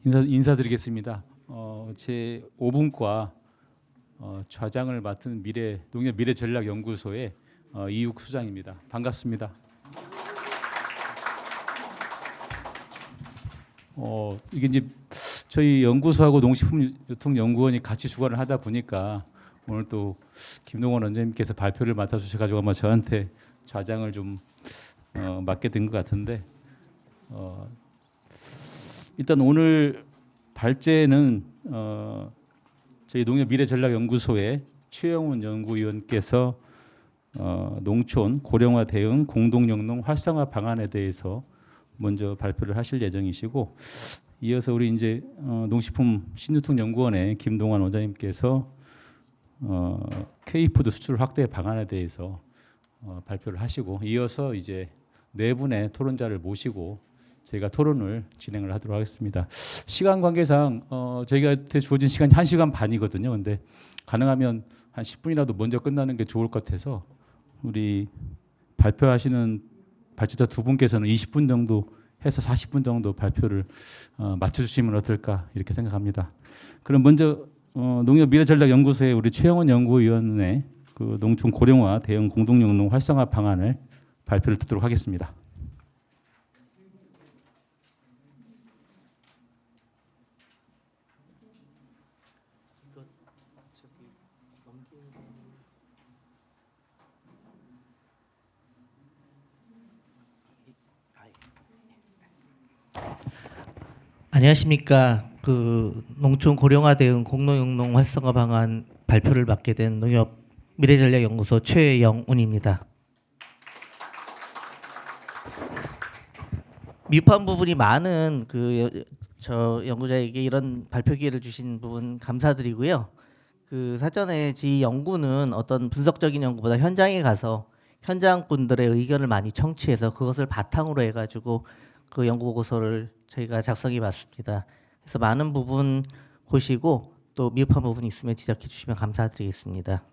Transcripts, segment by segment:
인사드리겠습니다. 제 5분과 좌장을 맡은 농협 미래전략연구소의 이욱 수장입니다. 반갑습니다. 이게 이제 저희 연구소하고 농식품유통연구원이 같이 주관을 하다 보니까 오늘 또 김동원 원장님께서 발표를 맡아주셔가지고 아마 저한테 좌장을 좀 맡게 된 것 같은데 일단 오늘 발제는 저희 농협 미래전략연구소의 최영훈 연구위원께서 농촌 고령화 대응 공동영농 활성화 방안에 대해서 먼저 발표를 하실 예정이시고, 이어서 우리 이제 농식품 신유통연구원의 김동완 원장님께서 K푸드 수출 확대 방안에 대해서 발표를 하시고, 이어서 이제 네 분의 토론자를 모시고 저희가 토론을 진행을 하도록 하겠습니다. 시간 관계상 저희한테 주어진 시간이 1시간 반이거든요. 근데 가능하면 한 10분이라도 먼저 끝나는 게 좋을 것 같아서 우리 발표하시는 발제자 두 분께서는 20분 정도 해서 40분 정도 발표를 맞춰주시면 어떨까 이렇게 생각합니다. 그럼 먼저 농협 미래전략연구소의 우리 최영원 연구위원의 그 농촌 고령화 대응 공동영농 활성화 방안을 발표를 듣도록 하겠습니다. 안녕하십니까. 농촌 고령화 대응 공동영농 활성화 방안 발표를 맡게 된 농협 미래전략연구소 최영훈입니다. 미흡한 부분이 많은 저 연구자에게 이런 발표 기회를 주신 부분 감사드리고요. 사전에 지 연구는 어떤 분석적인 연구보다 현장에 가서 현장 분들의 의견을 많이 청취해서 그것을 바탕으로 해가지고 그 연구 보고서를 저희가 작성해 봤습니다. 그래서 많은 부분 보시고 또 미흡한 부분이 있으면 지적해 주시면 감사드리겠습니다.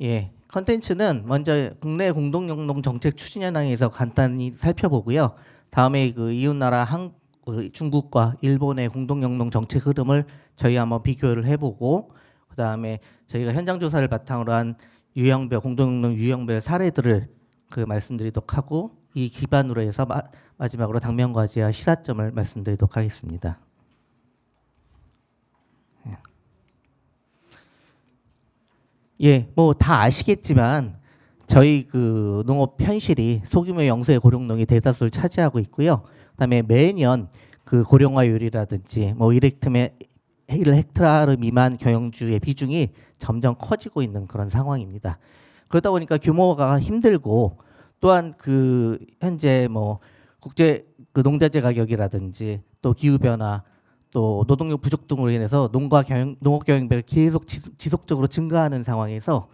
예, 컨텐츠는 먼저 국내 공동영농 정책 추진 현황에서 간단히 살펴보고요. 다음에 이웃나라 중국과 일본의 공동영농 정책 흐름을 저희 한번 비교를 해보고, 그 다음에 저희가 현장 조사를 바탕으로 한 공동영농 유형별 사례들을 말씀드리도록 하고, 이 기반으로 해서 마지막으로 당면과제와 시사점을 말씀드리도록 하겠습니다. 예, 뭐 다 아시겠지만 저희 농업 현실이 소규모 영세 고령농이 대다수를 차지하고 있고요. 그다음에 매년 고령화율이라든지 뭐 1헥타르 미만 경영주의 비중이 점점 커지고 있는 그런 상황입니다. 그러다 보니까 규모가 힘들고, 또한 현재 뭐 국제 농자재 가격이라든지 또 기후 변화, 또 노동력 부족 등으로 인해서 농업 경영비가 계속 지속적으로 증가하는 상황에서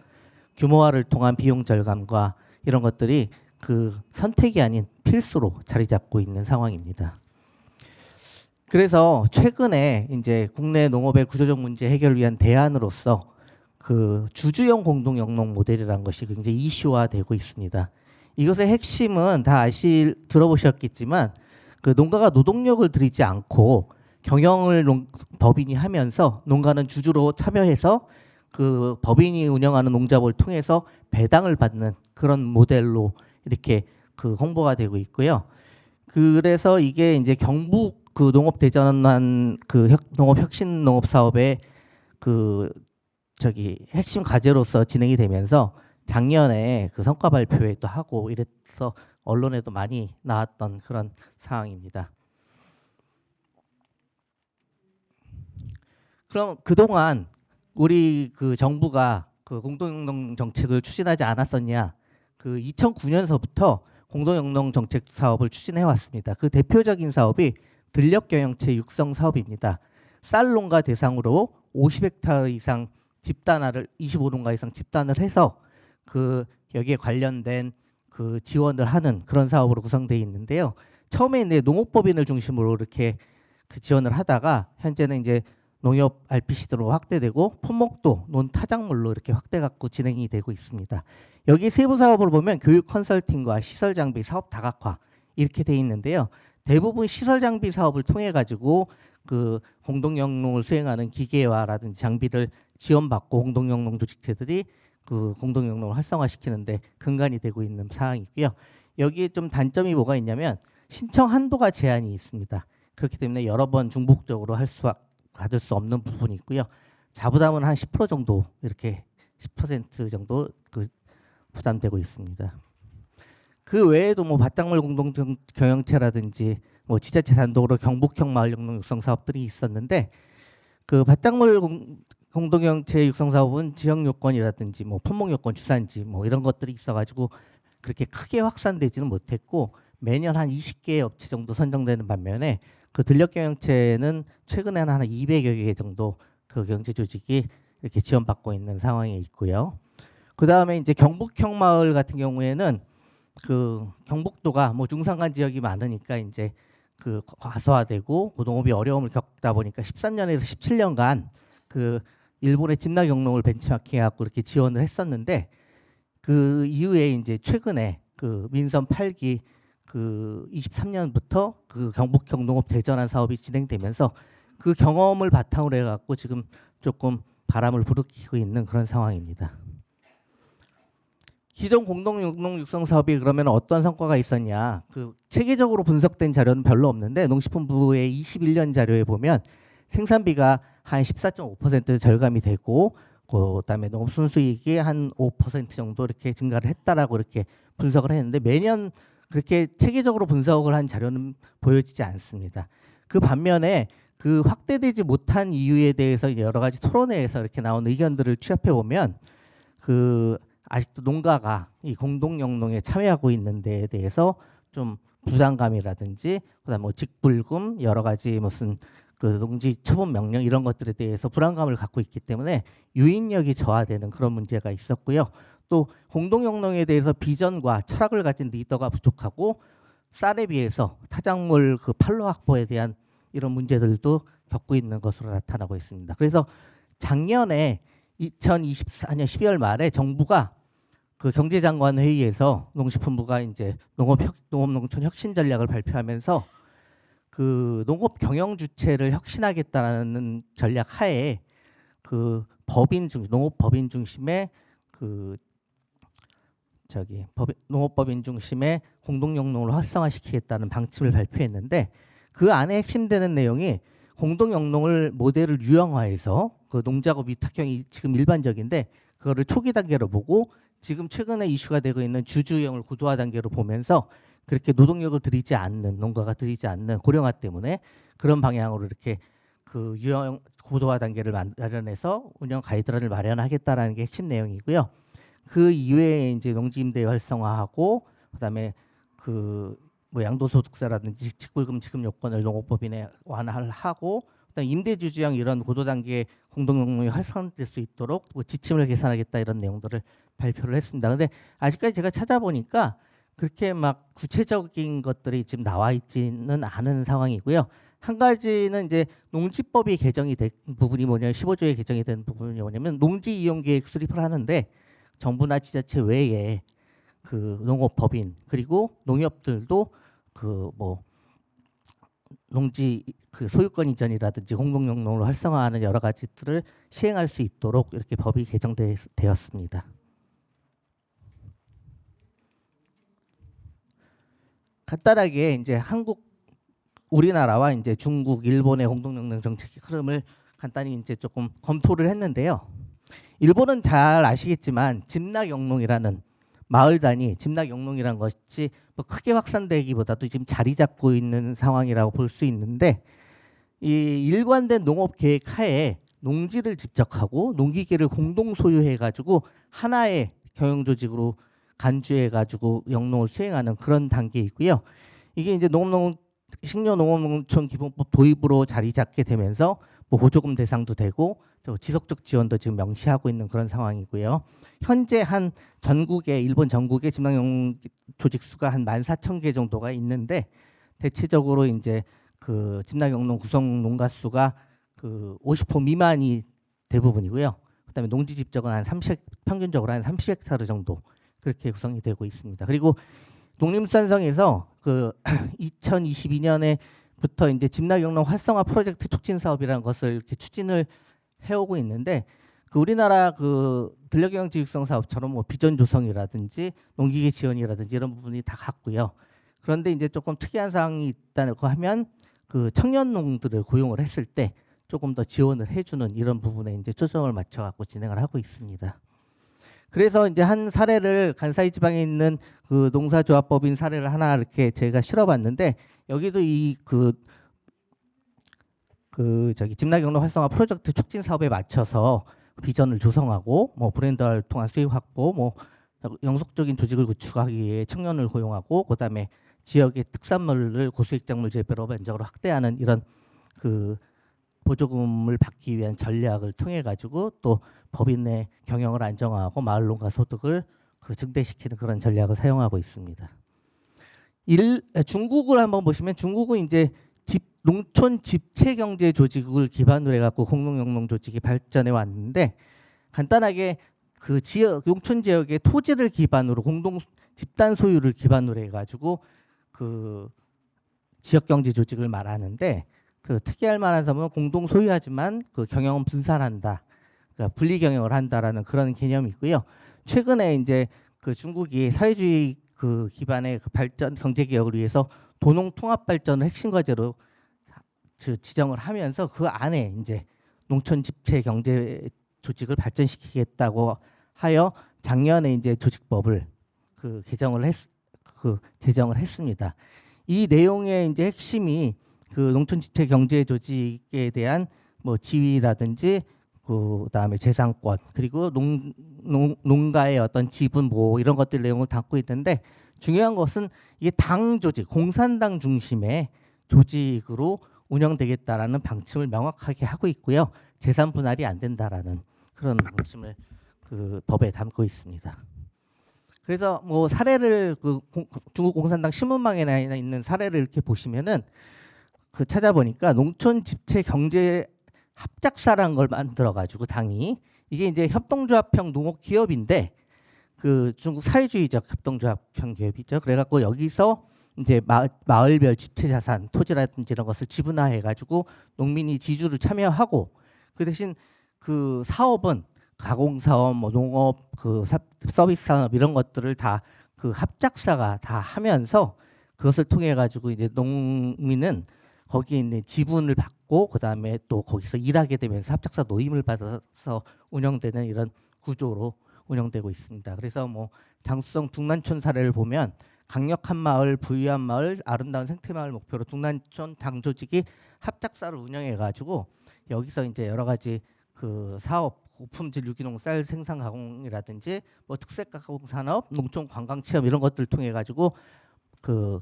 규모화를 통한 비용 절감과 이런 것들이 선택이 아닌 필수로 자리 잡고 있는 상황입니다. 그래서 최근에 이제 국내 농업의 구조적 문제 해결을 위한 대안으로서 주주형 공동영농 모델이라는 것이 굉장히 이슈화되고 있습니다. 이것의 핵심은 다 들어보셨겠지만 농가가 노동력을 들이지 않고 경영을 법인이 하면서 농가는 주주로 참여해서 법인이 운영하는 농자법을 통해서 배당을 받는 그런 모델로 이렇게 홍보가 되고 있고요. 그래서 이게 이제 경북 농업대전환 농업혁신 농업사업의 핵심 과제로서 진행이 되면서 작년에 성과 발표회도 하고 이래서 언론에도 많이 나왔던 그런 상황입니다. 그럼 그동안 우리 정부가 공동영농 정책을 추진하지 않았었냐? 2009년서부터 공동영농 정책 사업을 추진해 왔습니다. 대표적인 사업이 들녘경영체 육성 사업입니다. 쌀 농가 대상으로 50헥타르 이상 집단화를 25농가 이상 집단을 해서 여기에 관련된 지원을 하는 그런 사업으로 구성되어 있는데요. 처음에 이제 농업법인을 중심으로 이렇게 지원을 하다가 현재는 이제 농협 RPC로 확대되고 품목도 논타작물로 이렇게 확대갖고 진행이 되고 있습니다. 여기 세부 사업을 보면 교육 컨설팅과 시설 장비, 사업 다각화 이렇게 돼 있는데요. 대부분 시설 장비 사업을 통해 가지고 그 공동 영농을 수행하는 기계화라든지 장비를 지원받고 공동 영농 조직체들이 그 공동 영농을 활성화시키는데 근간이 되고 있는 사항이고요. 여기에 좀 단점이 뭐가 있냐면 신청 한도가 제한이 있습니다. 그렇기 때문에 여러 번 중복적으로 받을 수 없는 부분이 있고요. 자부담은 한 10% 정도 이렇게 10% 정도 그 부담되고 있습니다. 그 외에도 뭐 밭작물 공동 경영체라든지 뭐 지자체 단독으로 경북형 마을 영농 육성 사업들이 있었는데 그 밭작물 공동 경영체 육성 사업은 지역 요건이라든지 뭐 품목 요건, 주산지 뭐 이런 것들이 있어가지고 그렇게 크게 확산되지는 못했고 매년 한 20개의 업체 정도 선정되는 반면에 그 들녘 경영체는 최근에는 한 200여 개 정도 그 경제 조직이 이렇게 지원받고 있는 상황에 있고요. 그 다음에 이제 경북형 마을 같은 경우에는 그 경북도가 뭐 중산간 지역이 많으니까 이제 그 과소화되고 농업이 어려움을 겪다 보니까 13년에서 17년간 그 일본의 진락 영농을 벤치마킹해갖고 이렇게 지원을 했었는데 그 이후에 이제 최근에 그 민선 8기 그 23년부터 그 경북형 농업 대전환 사업이 진행되면서 그 경험을 바탕으로 해갖고 지금 조금 바람을 불어끼고 있는 그런 상황입니다. 기존 공동 영농 육성 사업이 그러면 어떤 성과가 있었냐? 그 체계적으로 분석된 자료는 별로 없는데 농식품부의 21년 자료에 보면 생산비가 한 14.5% 절감이 되고 그다음에 농업 순수이익이 한 5% 정도 이렇게 증가를 했다라고 이렇게 분석을 했는데 매년 그렇게 체계적으로 분석을 한 자료는 보여지지 않습니다. 그 반면에 그 확대되지 못한 이유에 대해서 여러 가지 토론회에서 이렇게 나온 의견들을 취합해 보면 그 아직도 농가가 이 공동 영농에 참여하고 있는 데에 대해서 좀 부담감이라든지 그다음에 뭐 직불금 여러 가지 무슨 그 농지 처분 명령 이런 것들에 대해서 불안감을 갖고 있기 때문에 유인력이 저하되는 그런 문제가 있었고요. 또 공동 영농에 대해서 비전과 철학을 가진 리더가 부족하고 쌀에 비해서 타작물 그 판로 확보에 대한 이런 문제들도 겪고 있는 것으로 나타나고 있습니다. 그래서 작년에 2024년 12월 말에 정부가 그 경제장관 회의에서 농식품부가 이제 농업농촌 혁신 전략을 발표하면서 그 농업 경영 주체를 혁신하겠다는 전략 하에 그 농업 법인 중심의 그 농업법인 중심의 공동영농을 활성화시키겠다는 방침을 발표했는데 그 안에 핵심되는 내용이 공동영농을 모델을 유형화해서 그 농작업 위탁형이 지금 일반적인데 그거를 초기 단계로 보고 지금 최근에 이슈가 되고 있는 주주형을 고도화 단계로 보면서 그렇게 노동력을 들이지 않는 농가가 들이지 않는 고령화 때문에 그런 방향으로 이렇게 그 유형 고도화 단계를 마련해서 운영 가이드라인을 마련하겠다라는 게 핵심 내용이고요. 그 이외에 이제 농지임대 활성화하고 그다음에 그 뭐 양도소득세라든지 직불금 지급 요건을 농업법인에 완화를 하고 그다음에 임대주주형 이런 고도 단계 공동영농이 활성화될 수 있도록 뭐 지침을 개선하겠다 이런 내용들을 발표를 했습니다. 근데 아직까지 제가 찾아보니까 그렇게 막 구체적인 것들이 지금 나와 있지는 않은 상황이고요. 한 가지는 이제 농지법이 개정이 된 부분이 뭐냐면 15조에 개정이 된 부분이 뭐냐면 농지 이용 계획 수립을 하는데 정부나 지자체 외에 그 농업법인 그리고 농협들도 그 뭐 농지 그 소유권 이전이라든지 공동영농을 활성화하는 여러 가지들을 시행할 수 있도록 이렇게 법이 개정되었습니다. 간단하게 이제 우리나라와 이제 중국, 일본의 공동영농 정책 흐름을 간단히 이제 조금 검토를 했는데요. 일본은 잘 아시겠지만 집락영농이라는 마을 단위 집락영농이라는 것이 뭐 크게 확산되기보다도 지금 자리 잡고 있는 상황이라고 볼 수 있는데 이 일관된 농업 계획 하에 농지를 집적하고 농기계를 공동 소유해 가지고 하나의 경영 조직으로 간주해 가지고 영농을 수행하는 그런 단계에 있고요. 이게 이제 식료농업농촌 기본법 도입으로 자리 잡게 되면서 뭐 보조금 대상도 되고 지속적 지원도 지금 명시하고 있는 그런 상황이고요. 현재 한 일본 전국의 집락영농 조직 수가 한 14,000개 정도가 있는데 대체적으로 이제 그 집락영농 구성 농가 수가 그 50% 미만이 대부분이고요. 그다음에 농지 집적은 한 평균적으로 한 30헥타르 정도 그렇게 구성이 되고 있습니다. 그리고 농림수산성에서 그 2022년에부터 이제 집나경농 활성화 프로젝트 촉진 사업이라는 것을 이렇게 추진을 해오고 있는데 그 우리나라 그 들녘경영지육성 사업처럼 뭐 비전 조성이라든지 농기계 지원이라든지 이런 부분이 다 같고요. 그런데 이제 조금 특이한 사항이 있다고 하면 그 청년농들을 고용을 했을 때 조금 더 지원을 해주는 이런 부분에 이제 초점을 맞춰갖고 진행을 하고 있습니다. 그래서 이제 한 사례를 간사이 지방에 있는 그 농사조합법인 사례를 하나 이렇게 제가 실어봤는데 여기도 이 저기 집나경농 활성화 프로젝트 촉진 사업에 맞춰서 비전을 조성하고 뭐 브랜드화를 통한 수익 확보, 뭐 영속적인 조직을 구축하기 위해 청년을 고용하고 그다음에 지역의 특산물을 고수익작물 재배로 면적으로 확대하는 이런 그 보조금을 받기 위한 전략을 통해 가지고 또 법인의 경영을 안정화하고 마을 농가 소득을 그 증대시키는 그런 전략을 사용하고 있습니다. 중국을 한번 보시면 중국은 이제 농촌 집체 경제 조직을 기반으로 해갖고 공농영농 조직이 발전해 왔는데 간단하게 그 지역 농촌 지역의 토지를 기반으로 공동 집단 소유를 기반으로 해가지고 그 지역 경제 조직을 말하는데 그 특이할 만한 점은 공동 소유하지만 그 경영은 분산한다, 그러니까 분리 경영을 한다라는 그런 개념이 있고요. 최근에 이제 그 중국이 사회주의 그 기반의 그 발전 경제 개혁을 위해서 도농 통합 발전을 핵심 과제로 지정을 하면서 그 안에 이제 농촌 집체 경제 조직을 발전시키겠다고 하여 작년에 이제 조직법을 그 제정을 했습니다. 이 내용의 이제 핵심이 그 농촌 집체 경제 조직에 대한 뭐 지위라든지 그다음에 재산권 그리고 농가의 어떤 지분 뭐 이런 것들 내용을 담고 있는데 중요한 것은 이게 당 조직, 공산당 중심의 조직으로 운영되겠다라는 방침을 명확하게 하고 있고요. 재산 분할이 안 된다라는 그런 방침을 그 법에 담고 있습니다. 그래서 뭐 사례를 그 중국 공산당 신문망에 있는 사례를 이렇게 보시면은 그 찾아보니까 농촌 집체 경제 합작사라는 걸 만들어 가지고 당이 이게 이제 협동조합형 농업 기업인데 그 중국 사회주의적 협동조합형 기업이죠. 그래갖고 여기서 이제 마을별 집체 자산, 토지라든지 이런 것을 지분화해 가지고 농민이 지주를 참여하고 그 대신 그 사업은 가공사업, 뭐 농업, 그 서비스 산업 이런 것들을 다 그 합작사가 다 하면서 그것을 통해 가지고 이제 농민은 거기에 있는 지분을 받고 그다음에 또 거기서 일하게 되면서 합작사 노임을 받아서 운영되는 이런 구조로 운영되고 있습니다. 그래서 뭐 장수성 둥란촌 사례를 보면 강력한 마을, 부유한 마을, 아름다운 생태마을 목표로 둥란촌 당조직이 합작사를 운영해 가지고 여기서 이제 여러 가지 그 사업 고품질 유기농 쌀 생산 가공이라든지 뭐 특색 가공 산업, 농촌 관광 체험 이런 것들을 통해 가지고 그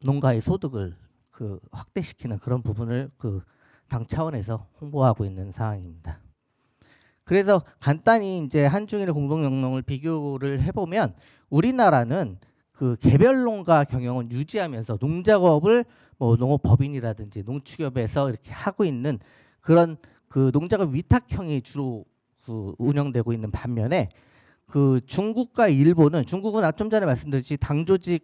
농가의 소득을 그 확대시키는 그런 부분을 그 당 차원에서 홍보하고 있는 상황입니다. 그래서 간단히 이제 한중일의 공동영농을 비교를 해보면 우리나라는 그 개별 농가 경영은 유지하면서 농작업을 뭐 농업법인이라든지 농축협에서 이렇게 하고 있는 그런 그 농작업 위탁형이 주로 그 운영되고 있는 반면에 그 중국과 일본은 중국은 좀 전에 말씀드렸듯이 당 조직이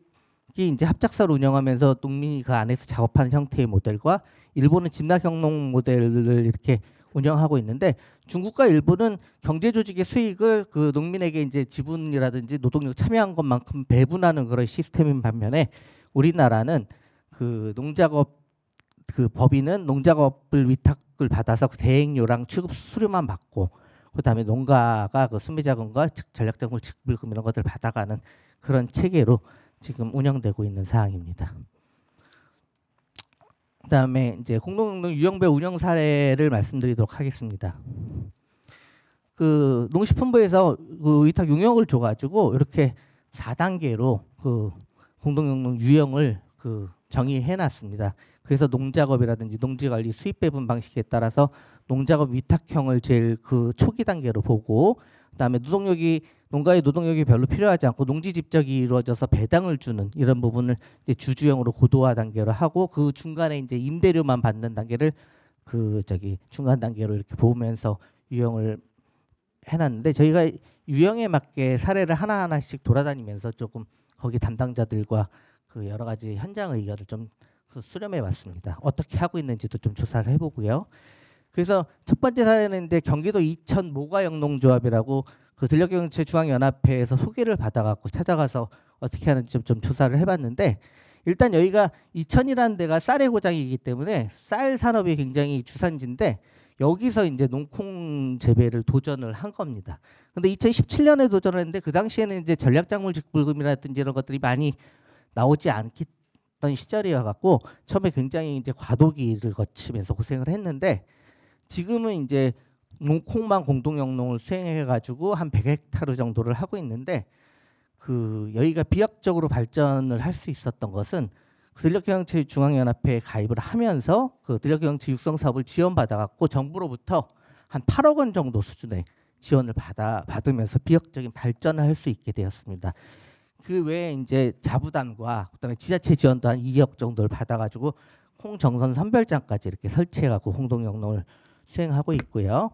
이제 합작사로 운영하면서 농민이 그 안에서 작업하는 형태의 모델과 일본은 집나경농 모델을 이렇게 운영하고 있는데 중국과 일본은 경제 조직의 수익을 그 농민에게 이제 지분이라든지 노동력 참여한 것만큼 배분하는 그런 시스템인 반면에 우리나라는 그 농작업 그 법인은 농작업을 위탁을 받아서 대행료랑 취급 수수료만 받고 그다음에 농가가 그 순비자금과 전략자금 직불금 이런 것들 받아가는 그런 체계로 지금 운영되고 있는 사항입니다. 그다음에 이제 공동농 유형배 운영 사례를 말씀드리도록 하겠습니다. 그 농식품부에서 그 위탁 용역을 줘가지고 이렇게 4단계로 그 공동농 유형을 그 정의해놨습니다. 그래서 농작업이라든지 농지관리 수입 배분 방식에 따라서 농작업 위탁형을 제일 그 초기 단계로 보고 그다음에 농가의 노동력이 별로 필요하지 않고 농지 집적이 이루어져서 배당을 주는 이런 부분을 이제 주주형으로 고도화 단계로 하고 그 중간에 이제 임대료만 받는 단계를 그 저기 중간 단계로 이렇게 보면서 유형을 해놨는데 저희가 유형에 맞게 사례를 하나하나씩 돌아다니면서 조금 거기 담당자들과 그 여러 가지 현장 의견을 좀 수렴해봤습니다. 어떻게 하고 있는지도 좀 조사를 해보고요. 그래서 첫 번째 사례는 이제 경기도 이천 모가영농조합이라고 그 들녘경제 중앙연합회에서 소개를 받아갖고 찾아가서 어떻게 하는지 좀 조사를 해봤는데, 일단 여기가 이천이라는 데가 쌀의 고장이기 때문에 쌀 산업이 굉장히 주산지인데 여기서 이제 농콩 재배를 도전을 한 겁니다. 근데 2017년에 도전을 했는데 그 당시에는 이제 전략작물 직불금이라든지 이런 것들이 많이 나오지 않던 시절이어 갖고 처음에 굉장히 이제 과도기를 거치면서 고생을 했는데, 지금은 이제 농콩만 공동영농을 수행해 가지고 한 100헥타르 정도를 하고 있는데, 그 여기가 비약적으로 발전을 할 수 있었던 것은 들녘경제 중앙연합회에 가입을 하면서 그 들녘경제 육성 사업을 지원받아 갖고 정부로부터 한 8억 원 정도 수준의 지원을 받으면서 비약적인 발전을 할 수 있게 되었습니다. 그 외에 이제 자부담과 그다음에 지자체 지원도 한 2억 정도를 받아가지고 콩 정선 선별장까지 이렇게 설치해갖고 공동영농을 수행하고 있고요.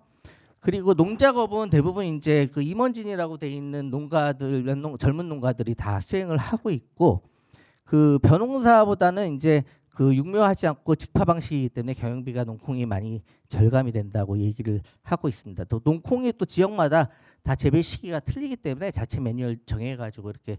그리고 농작업은 대부분 이제 그 임원진이라고 돼 있는 농가들, 젊은 농가들이 다 수행을 하고 있고, 그 벼농사보다는 이제 그 육묘하지 않고 직파 방식이기 때문에 경영비가 농콩이 많이 절감이 된다고 얘기를 하고 있습니다. 또 농콩이 또 지역마다 다 재배 시기가 틀리기 때문에 자체 매뉴얼 정해가지고 이렇게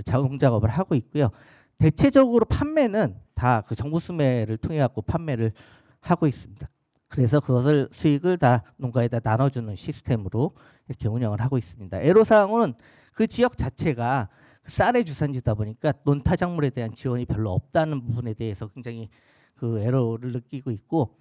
자동 작업을 하고 있고요. 대체적으로 판매는 다 그 정부 수매를 통해 갖고 판매를 하고 있습니다. 그래서 그것을 수익을 다 농가에다 나눠주는 시스템으로 이렇게 운영을 하고 있습니다. 애로사항은 그 지역 자체가 쌀의 주산지다 보니까 논타작물에 대한 지원이 별로 없다는 부분에 대해서 굉장히 그 애로를 느끼고 있고,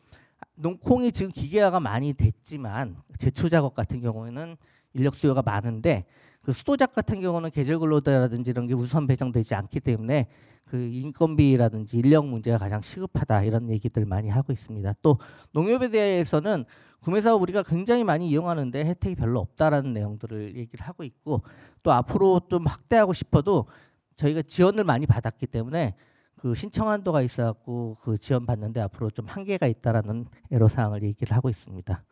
농콩이 지금 기계화가 많이 됐지만 제초 작업 같은 경우에는 인력 수요가 많은데 그 수도작 같은 경우는 계절 근로자라든지 이런 게 우선 배정되지 않기 때문에 그 인건비라든지 인력 문제가 가장 시급하다, 이런 얘기들 많이 하고 있습니다. 또 농협에 대해서는 구매사업 우리가 굉장히 많이 이용하는데 혜택이 별로 없다라는 내용들을 얘기를 하고 있고, 또 앞으로 좀 확대하고 싶어도 저희가 지원을 많이 받았기 때문에 그 신청 한도가 있어갖고 그 지원 받는데 앞으로 좀 한계가 있다라는 애로사항을 얘기를 하고 있습니다.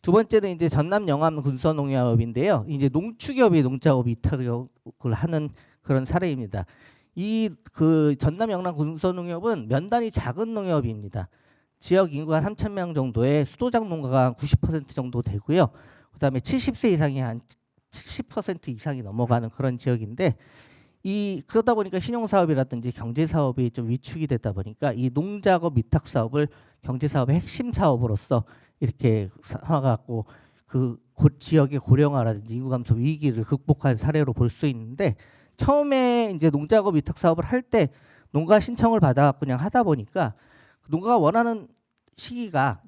두 번째는 이제 전남 영암 군서농협인데요. 이제 농축협이 농작업 위탁을 하는 그런 사례입니다. 이 그 전남 영남 군서농협은 면단이 작은 농협입니다. 지역 인구가 3,000명 정도의 수도작 농가가 한 90% 정도 되고요. 그다음에 70세 이상이 한 70% 이상이 넘어가는 그런 지역인데, 그러다 보니까 신용사업이라든지 경제사업이 좀 위축이 되다 보니까 이 농작업 위탁 사업을 경제사업의 핵심 사업으로서 이렇게 삼아갖고 그 지역의 고령화라든지 인구 감소 위기를 극복한 사례로 볼 수 있는데, 처음에 이제 농작업 위탁 사업을 할 때 농가 신청을 받아갖고 그냥 하다 보니까 농가가 원하는 시기가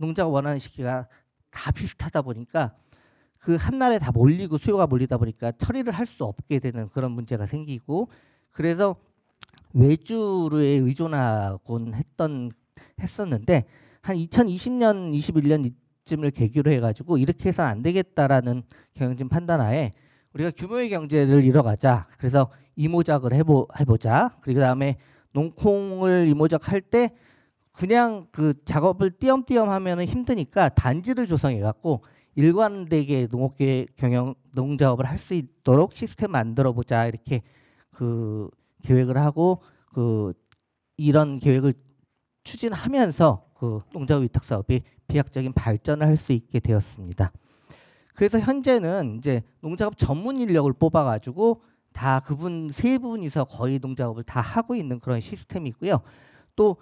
다 비슷하다 보니까 그 한날에 다 몰리고 수요가 몰리다 보니까 처리를 할 수 없게 되는 그런 문제가 생기고, 그래서 외주에 의존하곤 했었는데 한 2020년, 21년 이쯤을 계기로 해가지고 이렇게 해서는 안 되겠다라는 경영진 판단하에 우리가 규모의 경제를 이뤄가자. 그래서 이모작을 해보자. 그리고 그다음에 농콩을 이모작 할 때 그냥 그 작업을 띄엄띄엄 하면은 힘드니까 단지를 조성해갖고 일관되게 농업계 경영 농작업을 할 수 있도록 시스템 만들어 보자, 이렇게 그 계획을 하고 그 이런 계획을 추진하면서 그 농작업 위탁 사업이 비약적인 발전을 할 수 있게 되었습니다. 그래서 현재는 이제 농작업 전문 인력을 뽑아가지고 다 그분 세 분이서 거의 농작업을 다 하고 있는 그런 시스템이고요. 또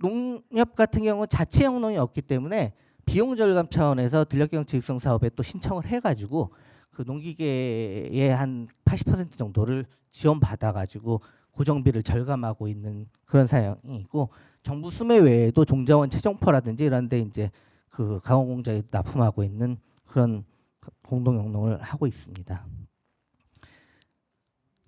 농협 같은 경우는 자체 영농이 없기 때문에 비용 절감 차원에서 들녘경제 육성 사업에 또 신청을 해가지고 그 농기계의 한 80% 정도를 지원받아가지고 고정비를 절감하고 있는 그런 사양이 있고, 정부 수매 외에도 종자원 최종퍼라든지 이런데 이제 그 강원 공장에 납품하고 있는 그런 공동영농을 하고 있습니다.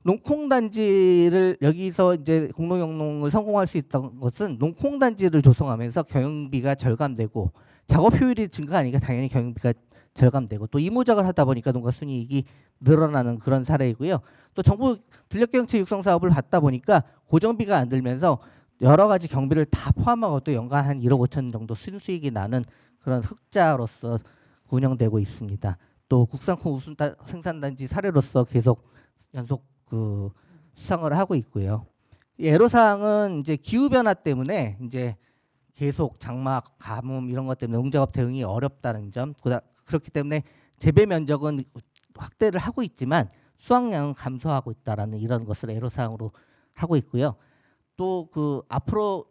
농콩단지를 여기서 이제 공동영농을 성공할 수 있던 것은 농콩단지를 조성하면서 경영비가 절감되고 작업 효율이 증가하니까 당연히 경영비가 절감되고, 또 이모작을 하다 보니까 농가 순이익이 늘어나는 그런 사례이고요. 또 정부 들녘경제 육성 사업을 받다 보니까 고정비가 안 들면서 여러 가지 경비를 다 포함하고 또 연간 한 1억 5천 정도 순수익이 나는 그런 흑자로서 운영되고 있습니다. 또 국산콩 우수 생산단지 사례로서 계속 연속 그 수상을 하고 있고요. 이 애로사항은 이제 기후 변화 때문에 이제 계속 장막, 가뭄 이런 것 때문에 농작업 대응이 어렵다는 점, 그렇기 때문에 재배 면적은 확대를 하고 있지만 수확량은 감소하고 있다라는 이런 것을 애로사항으로 하고 있고요. 또 그 앞으로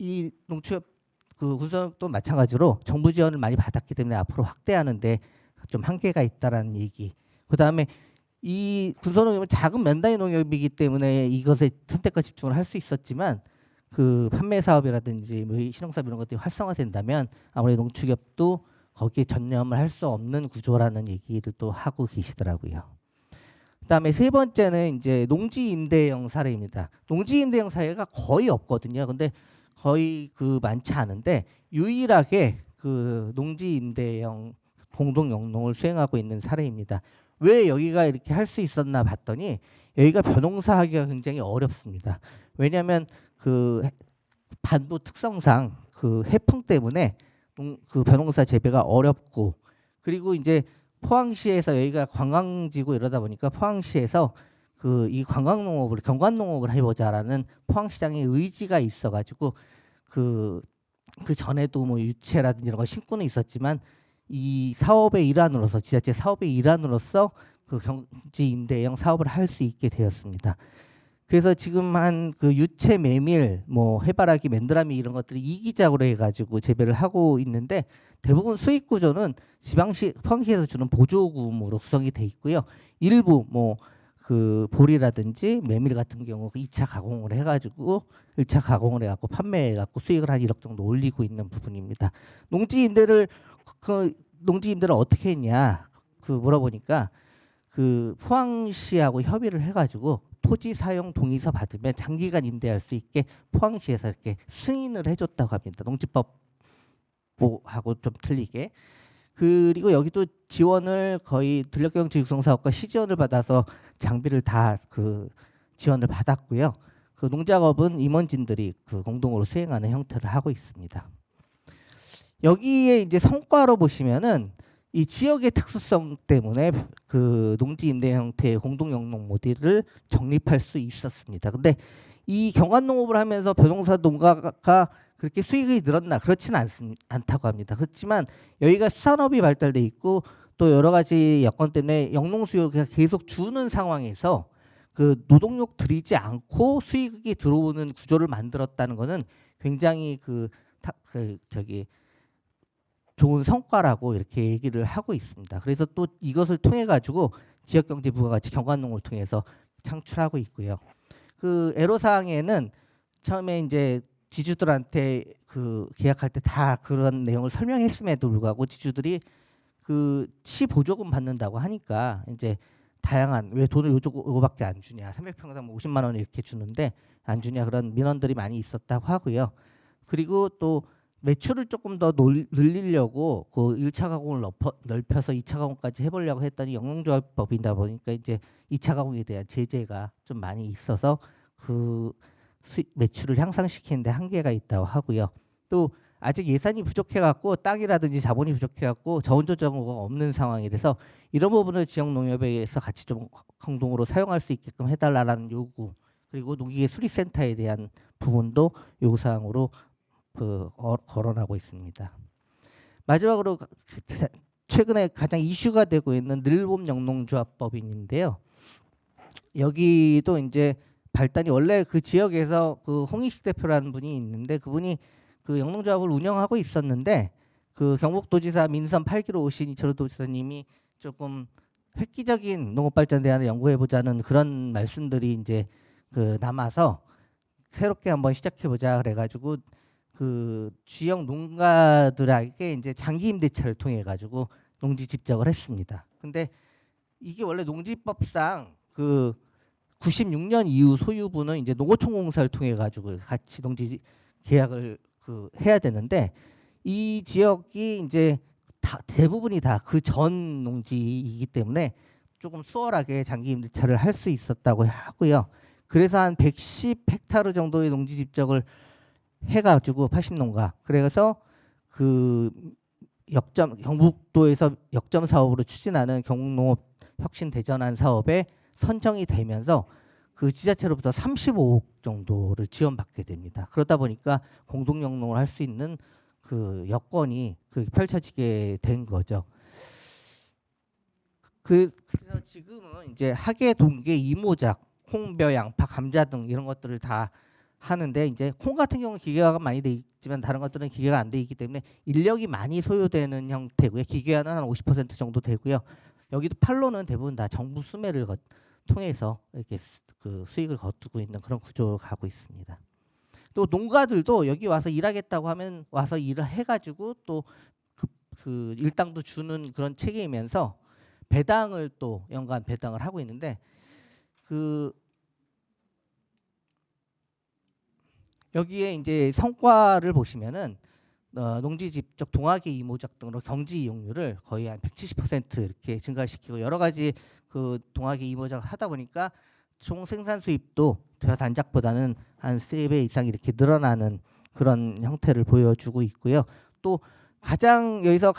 이 농축협 그 군수협도 마찬가지로 정부 지원을 많이 받았기 때문에 앞으로 확대하는데 좀 한계가 있다라는 얘기. 그다음에 이 군소농협은 작은 면단위 농협이기 때문에 이것에 선택과 집중을 할 수 있었지만 그 판매 사업이라든지 뭐 신흥사업 이런 것들이 활성화된다면 아무래도 농축협도 거기에 전념을 할 수 없는 구조라는 얘기를 또 하고 계시더라고요. 그다음에 세 번째는 이제 농지 임대형 사례입니다. 농지 임대형 사례가 거의 없거든요. 근데 거의 그 많지 않은데 유일하게 그 농지 임대형 공동 영농을 수행하고 있는 사례입니다. 왜 여기가 이렇게 할 수 있었나 봤더니 여기가 벼농사하기가 굉장히 어렵습니다. 왜냐하면 그 반도 특성상 그 해풍 때문에 그 벼농사 재배가 어렵고, 그리고 이제 포항시에서 여기가 관광지고 이러다 보니까 포항시에서 그 이 관광농업을 경관농업을 해보자라는 포항시장의 의지가 있어가지고 그 전에도 뭐 유채라든지 이런 거 심고는 있었지만 이 사업의 일환으로서 지자체 사업의 일환으로서 그 경지 임대형 사업을 할 수 있게 되었습니다. 그래서 지금 한 그 유채, 메밀, 뭐 해바라기, 맨드라미 이런 것들이 이기작으로 해가지고 재배를 하고 있는데 대부분 수익 구조는 지방시 포항시에서 주는 보조금으로 구성이 돼 있고요. 일부 뭐 그 보리라든지 메밀 같은 경우 2차 가공을 해가지고 1차 가공을 해갖고 판매해갖고 수익을 한 1억 정도 올리고 있는 부분입니다. 농지 임대를 어떻게 했냐 그 물어보니까 그 포항시하고 협의를 해가지고 토지 사용 동의서 받으면 장기간 임대할 수 있게 포항시에서 이렇게 승인을 해줬다고 합니다. 농지법하고 좀 틀리게. 그리고 여기도 지원을 거의 들녘경제 육성사업과 시지원을 받아서 장비를 다 그 지원을 받았고요. 그 농작업은 임원진들이 그 공동으로 수행하는 형태를 하고 있습니다. 여기에 이제 성과로 보시면은 이 지역의 특수성 때문에 그 농지 임대 형태의 공동 영농 모델을 정립할 수 있었습니다. 근데 이 경관농업을 하면서 벼농사 농가가 그렇게 수익이 늘었나 그렇지는 않다고 합니다. 그렇지만 여기가 수산업이 발달돼 있고 또 여러 가지 여건 때문에 영농 수요가 계속 주는 상황에서 그 노동력 들이지 않고 수익이 들어오는 구조를 만들었다는 것은 굉장히 좋은 성과라고 이렇게 얘기를 하고 있습니다. 그래서 또 이것을 통해 가지고 지역경제 부가가치 경관농을 통해서 창출하고 있고요. 그 애로사항에는 처음에 이제 지주들한테 그 계약할 때 다 그런 내용을 설명했음에도 불구하고 지주들이 그 시 보조금 받는다고 하니까 이제 다양한 왜 돈을 요거밖에 안 주냐 300평당 50만 원 이렇게 주는데 안 주냐 그런 민원들이 많이 있었다고 하고요. 그리고 또 매출을 조금 더 늘리려고 그 1차 가공을 넓혀서 2차 가공까지 해보려고 했더니 영농조합법이다 보니까 이제 2차 가공에 대한 제재가 좀 많이 있어서 그 매출을 향상시키는데 한계가 있다고 하고요. 또 아직 예산이 부족해갖고 땅이라든지 자본이 부족해갖고 자원조정호가 없는 상황이라서 이런 부분을 지역농협에서 같이 좀 공동으로 사용할 수 있게끔 해달라는 요구, 그리고 농기계 수리센터에 대한 부분도 요구사항으로 거론하고 있습니다. 마지막으로 최근에 가장 이슈가 되고 있는 늘봄 영농조합법인인데요. 여기도 이제 발단이 원래 그 지역에서 그 홍익식 대표라는 분이 있는데 그분이 그 영농조합을 운영하고 있었는데 그 경북도지사 민선 8기로 오신 이철우 도지사님이 조금 획기적인 농업발전 대안을 연구해보자는 그런 말씀들이 이제 그 남아서 새롭게 한번 시작해보자 그래가지고 그 지역 농가들에게 이제 장기 임대차를 통해 가지고 농지 집적을 했습니다. 근데 이게 원래 농지법상 그 96년 이후 소유분은 이제 농어촌공사를 통해 가지고 같이 농지 계약을 그 해야 되는데 이 지역이 이제 대부분이 다 그 전 농지이기 때문에 조금 수월하게 장기 임대차를 할 수 있었다고 하고요. 그래서 한 110헥타르 정도의 농지 집적을 해가지고 80농가 그래서 그 경북도에서 역점 사업으로 추진하는 경북농업 혁신 대전환 사업에 선정이 되면서 그 지자체로부터 35억 정도를 지원받게 됩니다. 그러다 보니까 공동 영농을 할 수 있는 그 여건이 펼쳐지게 된 거죠. 그래서 지금은 이제 학예, 동계, 이모작, 콩, 벼, 양파, 감자 등 이런 것들을 다 하는데, 이제 콩 같은 경우는 기계화가 많이 돼 있지만 다른 것들은 기계가 안 돼 있기 때문에 인력이 많이 소요되는 형태고요. 기계화는 한 50% 정도 되고요. 여기도 판로는 대부분 다 정부 수매를 통해서 이렇게 그 수익을 거두고 있는 그런 구조로 가고 있습니다. 또 농가들도 여기 와서 일하겠다고 하면 와서 일을 해가지고 또 그 일당도 주는 그런 체계이면서 배당을 또 연간 배당을 하고 있는데, 그 여기에 이제 성과를 보시면은 농지 집적 동학의 이모작 등으로 경지 이용률을 거의 한 170% 이렇게 증가시키고, 여러 가지 그 동학의 이모작을 하다 보니까 총 생산 수입도 벼 단작보다는 한 3배 이상 이렇게 늘어나는 그런 형태를 보여주고 있고요. 또 가장 여기서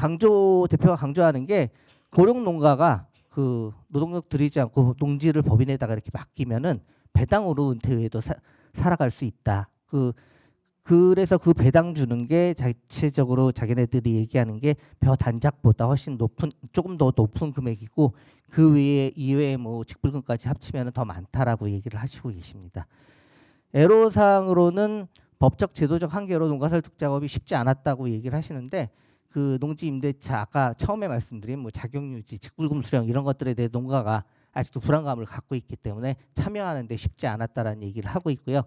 대표가 강조하는 게, 고령 농가가 그 노동력 들이지 않고 농지를 법인에다가 이렇게 맡기면은 배당으로 은퇴 후에도 살아갈 수 있다. 그래서 그 배당 주는 게 자체적으로 자기네들이 얘기하는 게 벼 단작보다 훨씬 조금 더 높은 금액이고, 그 이외에 뭐 직불금까지 합치면 더 많다라고 얘기를 하시고 계십니다. 애로사항으로는 법적 제도적 한계로 농가설득 작업이 쉽지 않았다고 얘기를 하시는데, 그 농지 임대차 아까 처음에 말씀드린 뭐 자격유지, 직불금 수령 이런 것들에 대해 농가가 아직도 불안감을 갖고 있기 때문에 참여하는데 쉽지 않았다라는 얘기를 하고 있고요.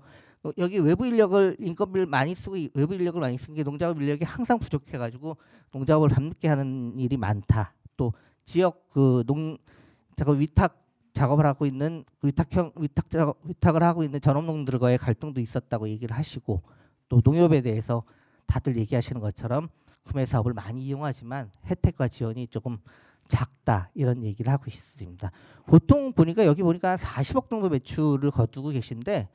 여기 외부 인력을 인건비를 많이 쓰고 외부 인력을 많이 쓴 게 농작업 인력이 항상 부족해가지고 농작업을 밤늦게 하는 일이 많다. 또 지역 그 농작업 위탁 작업을 하고 있는 위탁을 하고 있는 전업농들과의 갈등도 있었다고 얘기를 하시고, 또 농협에 대해서 다들 얘기하시는 것처럼 구매 사업을 많이 이용하지만 혜택과 지원이 조금 작다 이런 얘기를 하고 있습니다. 보통 보니까 여기 보니까 한 40억 정도 매출을 거두고 계신데,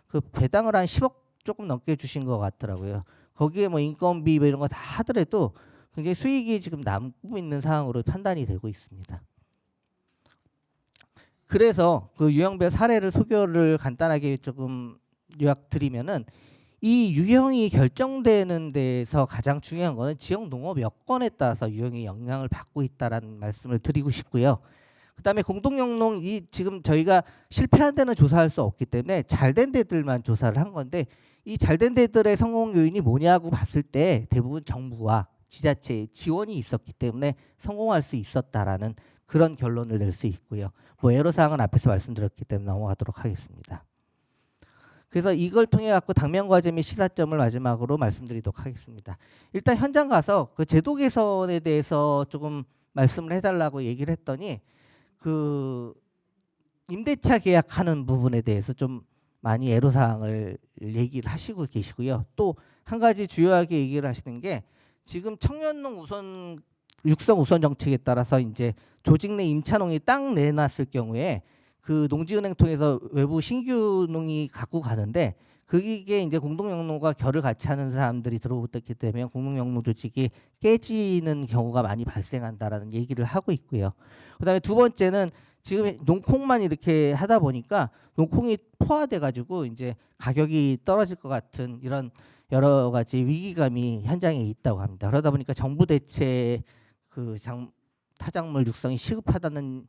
그 배당을 한 10억 조금 넘게 주신 것 같더라고요. 거기에 뭐 인건비 뭐 이런 거 다 하더라도 굉장히 수익이 지금 남고 있는 상황으로 판단이 되고 있습니다. 그래서 그 유형별 사례를 소개를 간단하게 조금 요약드리면은, 이 유형이 결정되는 데에서 가장 중요한 거는 지역 농업 여건에 따라서 유형이 영향을 받고 있다라는 말씀을 드리고 싶고요. 그다음에 공동영농, 이 지금 저희가 실패한 데는 조사할 수 없기 때문에 잘된 데들만 조사를 한 건데, 이 잘된 데들의 성공 요인이 뭐냐고 봤을 때 대부분 정부와 지자체의 지원이 있었기 때문에 성공할 수 있었다라는 그런 결론을 낼 수 있고요. 뭐 애로사항은 앞에서 말씀드렸기 때문에 넘어가도록 하겠습니다. 그래서 이걸 통해 갖고 당면 과제 및 시사점을 마지막으로 말씀드리도록 하겠습니다. 일단 현장 가서 그 제도 개선에 대해서 조금 말씀을 해달라고 얘기를 했더니, 그 임대차 계약하는 부분에 대해서 좀 많이 애로사항을 얘기를 하시고 계시고요. 또 한 가지 주요하게 얘기를 하시는 게, 지금 청년농 우선 육성 우선 정책에 따라서 이제 조직 내 임차농이 땅 내놨을 경우에 그 농지은행 통해서 외부 신규 농이 갖고 가는데, 그게 이제 공동영농과 결을 같이 하는 사람들이 들어오기 때문에 공동영농 조직이 깨지는 경우가 많이 발생한다라는 얘기를 하고 있고요. 그다음에 두 번째는 지금 농콩만 이렇게 하다 보니까 농콩이 포화돼 가지고 이제 가격이 떨어질 것 같은 이런 여러 가지 위기감이 현장에 있다고 합니다. 그러다 보니까 정부 대체 그 타작물 육성이 시급하다는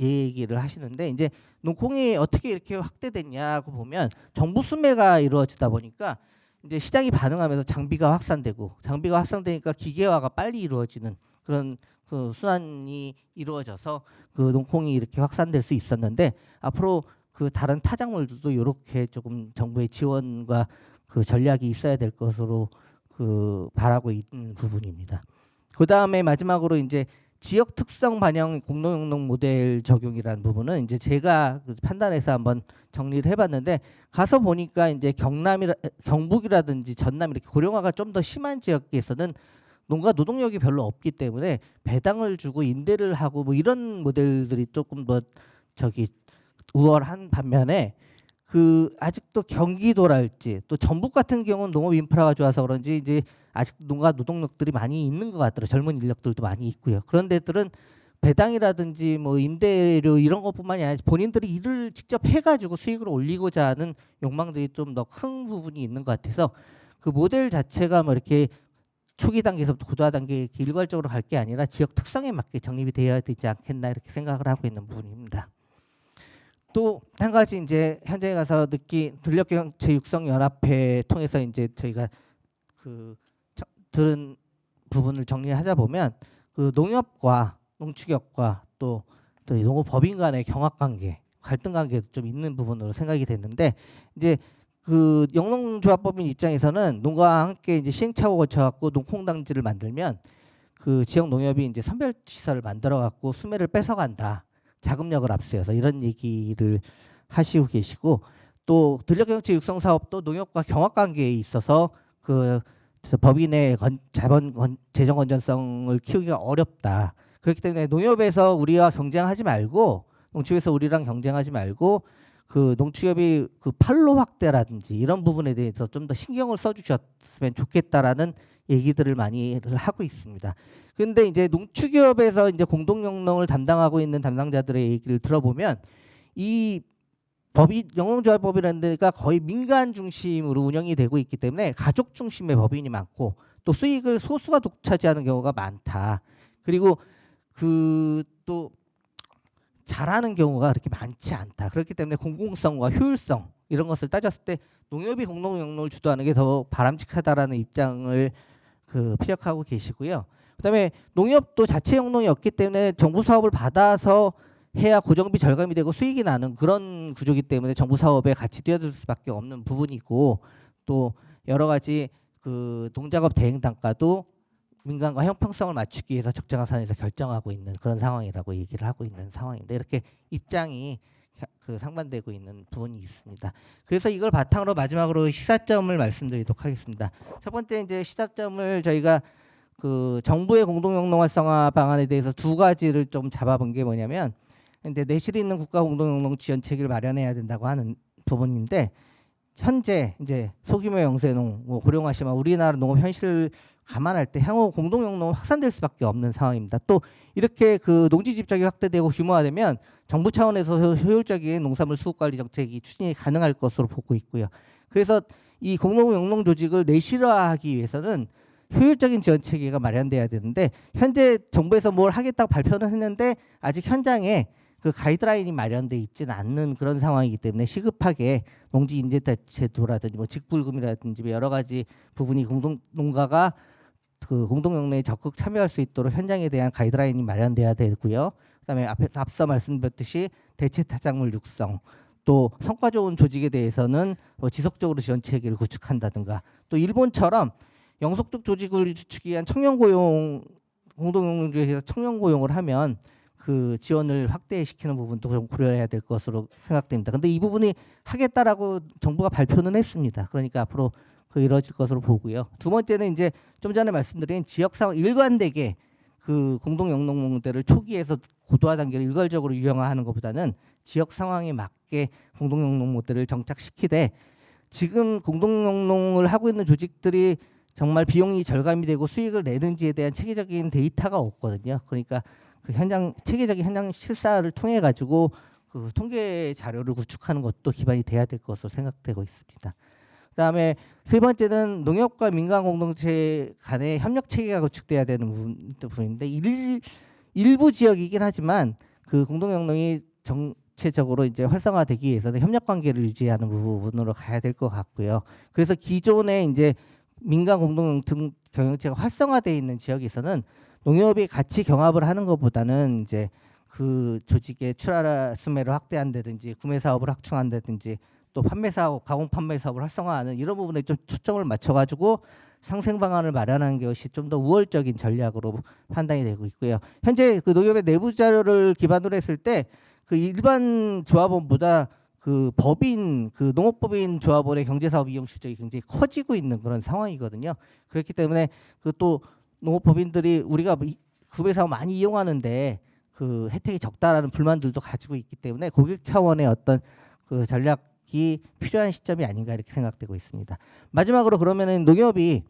얘기를 하시는데, 이제 농콩이 어떻게 이렇게 확대됐냐고 보면, 정부 수매가 이루어지다 보니까 이제 시장이 반응하면서 장비가 확산되니까 기계화가 빨리 이루어지는 그런 그 순환이 이루어져서 그 농콩이 이렇게 확산될 수 있었는데, 앞으로 그 다른 타작물들도 이렇게 조금 정부의 지원과 그 전략이 있어야 될 것으로 그 바라고 있는 부분입니다. 그 다음에 마지막으로 이제 지역 특성 반영 공동영농 모델 적용이라는 부분은 이제 제가 판단해서 한번 정리를 해봤는데, 가서 보니까 이제 경북이라든지 전남 이렇게 고령화가 좀 더 심한 지역에서는 농가 노동력이 별로 없기 때문에 배당을 주고 임대를 하고 뭐 이런 모델들이 조금 더 우월한 반면에, 그 아직도 경기도랄지 또 전북 같은 경우는 농업 인프라가 좋아서 그런지 이제 아직 농가 노동력들이 많이 있는 것 같더라고요. 젊은 인력들도 많이 있고요. 그런 데들은 배당이라든지 뭐 임대료 이런 것뿐만이 아니라 본인들이 일을 직접 해가지고 수익을 올리고자 하는 욕망들이 좀 더 큰 부분이 있는 것 같아서 그 모델 자체가 뭐 이렇게 초기 단계에서부터 고도화 단계에 이렇게 일괄적으로 갈 게 아니라 지역 특성에 맞게 정립이 되어야 되지 않겠나 이렇게 생각을 하고 있는 부분입니다. 또 한 가지 이제 현장에 가서 느낀 들녘경제 육성 연합회 통해서 이제 저희가 그 들은 부분을 정리하자 보면 그 농협과 농축협과 또 농업법인 간의 경합관계, 갈등 관계도 좀 있는 부분으로 생각이 됐는데 이제 그 영농조합법인 입장에서는 농가와 함께 이제 시행착오 거쳐갖고 농콩당지를 만들면 그 지역 농협이 이제 선별시설을 만들어갖고 수매를 뺏어간다. 자금력을 앞세워서 이런 얘기를 하시고 계시고 또 들녘경제 육성 사업도 농협과 경합관계에 있어서 그 법인의 재정 건전성을 키우기가 어렵다. 그렇기 때문에 농협에서 우리와 경쟁하지 말고 농축에서 우리랑 경쟁하지 말고 그 농축협이 그 판로 확대라든지 이런 부분에 대해서 좀 더 신경을 써주셨으면 좋겠다라는 얘기들을 많이 하고 있습니다. 근데 이제 농축협에서 이제 공동영농을 담당하고 있는 담당자들의 얘기를 들어보면 이 법이 영농조합법이라는 데가 거의 민간 중심으로 운영이 되고 있기 때문에 가족 중심의 법인이 많고 또 수익을 소수가 독차지하는 경우가 많다. 그리고 그 또 잘하는 경우가 그렇게 많지 않다. 그렇기 때문에 공공성과 효율성 이런 것을 따졌을 때 농협이 공동영농을 주도하는 게 더 바람직하다라는 입장을 그 피력하고 계시고요. 그다음에 농협도 자체 영농이 없기 때문에 정부 사업을 받아서 해야 고정비 절감이 되고 수익이 나는 그런 구조이기 때문에 정부 사업에 같이 뛰어들 수밖에 없는 부분이고 또 여러 가지 그 농작업 대행 단가도 민간과 형평성을 맞추기 위해서 적정한 선에서 결정하고 있는 그런 상황이라고 얘기를 하고 있는 상황인데 이렇게 입장이 그 상반되고 있는 부분이 있습니다. 그래서 이걸 바탕으로 마지막으로 시사점을 말씀드리도록 하겠습니다. 첫 번째 이제 시사점을 저희가 그 정부의 공동영농 활성화 방안에 대해서 두 가지를 좀 잡아본 게 뭐냐면 근데 내실이 있는 국가 공동영농 지원 체계를 마련해야 된다고 하는 부분인데 현재 이제 소규모 영세농, 뭐 고령화심화 우리나라 농업 현실을 감안할 때 향후 공동영농은 확산될 수밖에 없는 상황입니다. 또 이렇게 그 농지 집적이 확대되고 규모화되면 정부 차원에서 효율적인 농산물 수급 관리 정책이 추진이 가능할 것으로 보고 있고요. 그래서 이 공동영농 조직을 내실화하기 위해서는 효율적인 지원 체계가 마련돼야 되는데 현재 정부에서 뭘 하겠다고 발표는 했는데 아직 현장에 그 가이드라인이 마련돼 있지는 않는 그런 상황이기 때문에 시급하게 농지 임대 제도라든지 뭐 직불금이라든지 여러 가지 부분이 농가가 그 공동영농에 적극 참여할 수 있도록 현장에 대한 가이드라인이 마련돼야 되고요. 그다음에 앞서 말씀드렸듯이 대체 타작물 육성, 또 성과 좋은 조직에 대해서는 뭐 지속적으로 지원 체계를 구축한다든가 또 일본처럼 영속적 조직을 주축하기 위한 청년 고용 공동영농주에서 청년 고용을 하면 그 지원을 확대시키는 부분도 좀 고려해야 될 것으로 생각됩니다. 근데 이 부분이 하겠다라고 정부가 발표는 했습니다. 그러니까 앞으로 그 이루어질 것으로 보고요. 두 번째는 이제 좀 전에 말씀드린 지역 상황 일관되게 그 공동영농 모델을 초기에서 고도화 단계를 일괄적으로 유형화하는 것보다는 지역 상황에 맞게 공동영농 모델을 정착시키되 지금 공동영농을 하고 있는 조직들이 정말 비용이 절감이 되고 수익을 내는지에 대한 체계적인 데이터가 없거든요. 그러니까 그 체계적인 현장 실사를 통해 가지고 그 통계 자료를 구축하는 것도 기반이 돼야 될 것으로 생각되고 있습니다. 그다음에 세 번째는 농협과 민간 공동체 간의 협력 체계가 구축돼야 되는 부분인데 일부 지역이긴 하지만 그 공동영농이 정체적으로 이제 활성화되기 위해서는 협력 관계를 유지하는 부분으로 가야 될 것 같고요. 그래서 기존에 이제 민간 공동영농 경영체가 활성화되어 있는 지역에서는 농협이 같이 경합을 하는 것보다는 이제 그 조직의 출하라 수매를 확대한다든지 구매 사업을 확충한다든지 또 판매 사업, 가공 판매 사업을 활성화하는 이런 부분에 좀 초점을 맞춰가지고 상생 방안을 마련하는 것이 좀 더 우월적인 전략으로 판단이 되고 있고요. 현재 그 농협의 내부 자료를 기반으로 했을 때 그 일반 조합원보다 그 법인, 그 농업법인 조합원의 경제사업 이용 실적이 굉장히 커지고 있는 그런 상황이거든요. 그렇기 때문에 그 또 농업법인들이 우리가 구매사업 많이 이용하는데 그 혜택이 적다라는 불만들도 가지고 있기 때문에 고객 차원의 어떤 그 전략이 필요한 시점이 아닌가 이렇게 생각되고 있습니다. 마지막으로 그러면은 농협이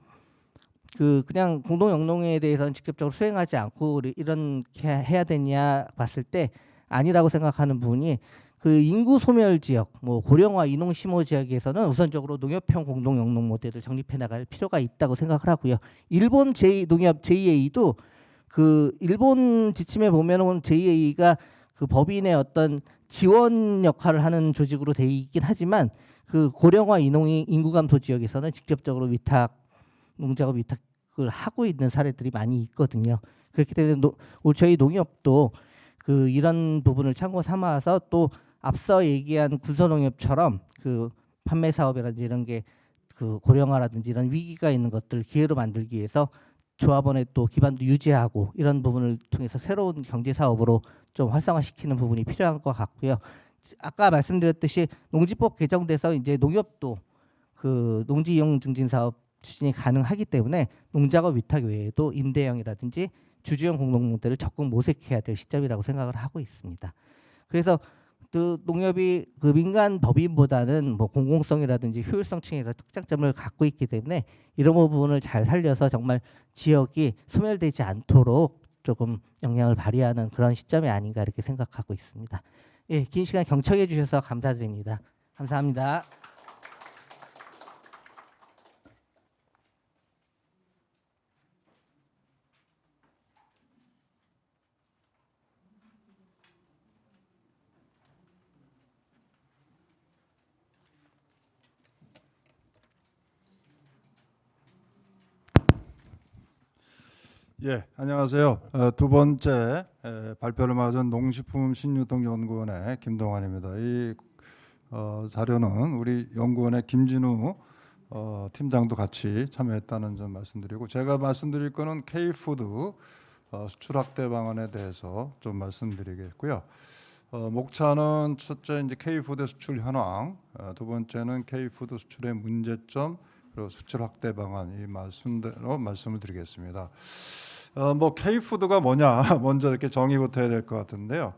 그냥 공동 영농에 대해서는 직접적으로 수행하지 않고 이렇게 해야 되냐 봤을 때 아니라고 생각하는 부분이 그 인구 소멸 지역, 뭐 고령화 인농 심호 지역에서는 우선적으로 농협형 공동 영농 모델을 정립해 나갈 필요가 있다고 생각을 하고요. 일본 농협 JA도 그 일본 지침에 보면은 JA가 그 법인의 어떤 지원 역할을 하는 조직으로 돼 있긴 하지만 그 고령화 인농이 인구 감소 지역에서는 직접적으로 농작업 위탁을 하고 있는 사례들이 많이 있거든요. 그렇기 때문에 저희 농협도 그 이런 부분을 참고 삼아서 또 앞서 얘기한 군소농협처럼 그 판매 사업이라든지 이런 게 그 고령화라든지 이런 위기가 있는 것들 기회로 만들기 위해서 조합원의 또 기반도 유지하고 이런 부분을 통해서 새로운 경제 사업으로 좀 활성화시키는 부분이 필요한 것 같고요. 아까 말씀드렸듯이 농지법 개정돼서 이제 농협도 그 농지 이용 증진 사업 추진이 가능하기 때문에 농작업 위탁 외에도 임대형이라든지 주주형 공동 모델을 적극 모색해야 될 시점이라고 생각을 하고 있습니다. 그래서 그 농협이 그 민간 법인보다는 뭐 공공성이라든지 효율성 층에서 특장점을 갖고 있기 때문에 이런 부분을 잘 살려서 정말 지역이 소멸되지 않도록 조금 영향을 발휘하는 그런 시점이 아닌가 이렇게 생각하고 있습니다. 예, 긴 시간 경청해 주셔서 감사드립니다. 감사합니다. 예, 안녕하세요. 두 번째 발표를 맞은 농식품 신유통연구원의 김동환입니다. 이 자료는 우리 연구원의 김진우 팀장도 같이 참여했다는 점 말씀드리고, 제가 말씀드릴 거는 K푸드 수출 확대 방안에 대해서 좀 말씀드리겠고요. 목차는 첫째 이제 K푸드 수출 현황, 두 번째는 K푸드 수출의 문제점, 그리고 수출 확대 방안 이 말씀대로 말씀을 드리겠습니다. 뭐 K푸드가 뭐냐 먼저 이렇게 정의부터 해야 될 것 같은데요.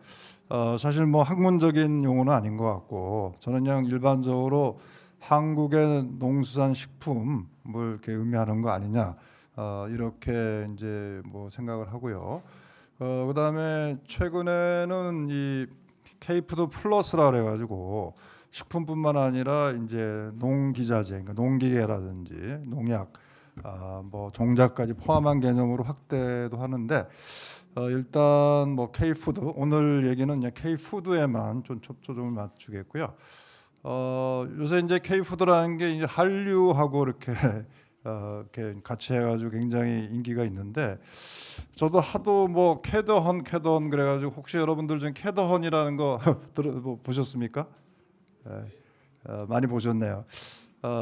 사실 뭐 학문적인 용어는 아닌 것 같고, 저는 그냥 일반적으로 한국의 농수산식품을 이렇게 의미하는 거 아니냐 이렇게 이제 뭐 생각을 하고요. 그다음에 최근에는 이 K푸드 플러스라 그래가지고 식품뿐만 아니라 이제 농기자재, 그러니까 농기계라든지 농약, 뭐 종자까지 포함한 개념으로 확대도 하는데, 일단 뭐 K푸드, 오늘 얘기는 그냥 K푸드에만 좀 초점을 맞추겠고요. 요새 이제 K푸드라는 게 이제 한류하고 이렇게 이렇게 같이 해가지고 굉장히 인기가 있는데, 저도 하도 뭐 캐더헌 그래가지고 혹시 여러분들 중에 캐더헌이라는 거 보셨습니까? 많이 보셨네요.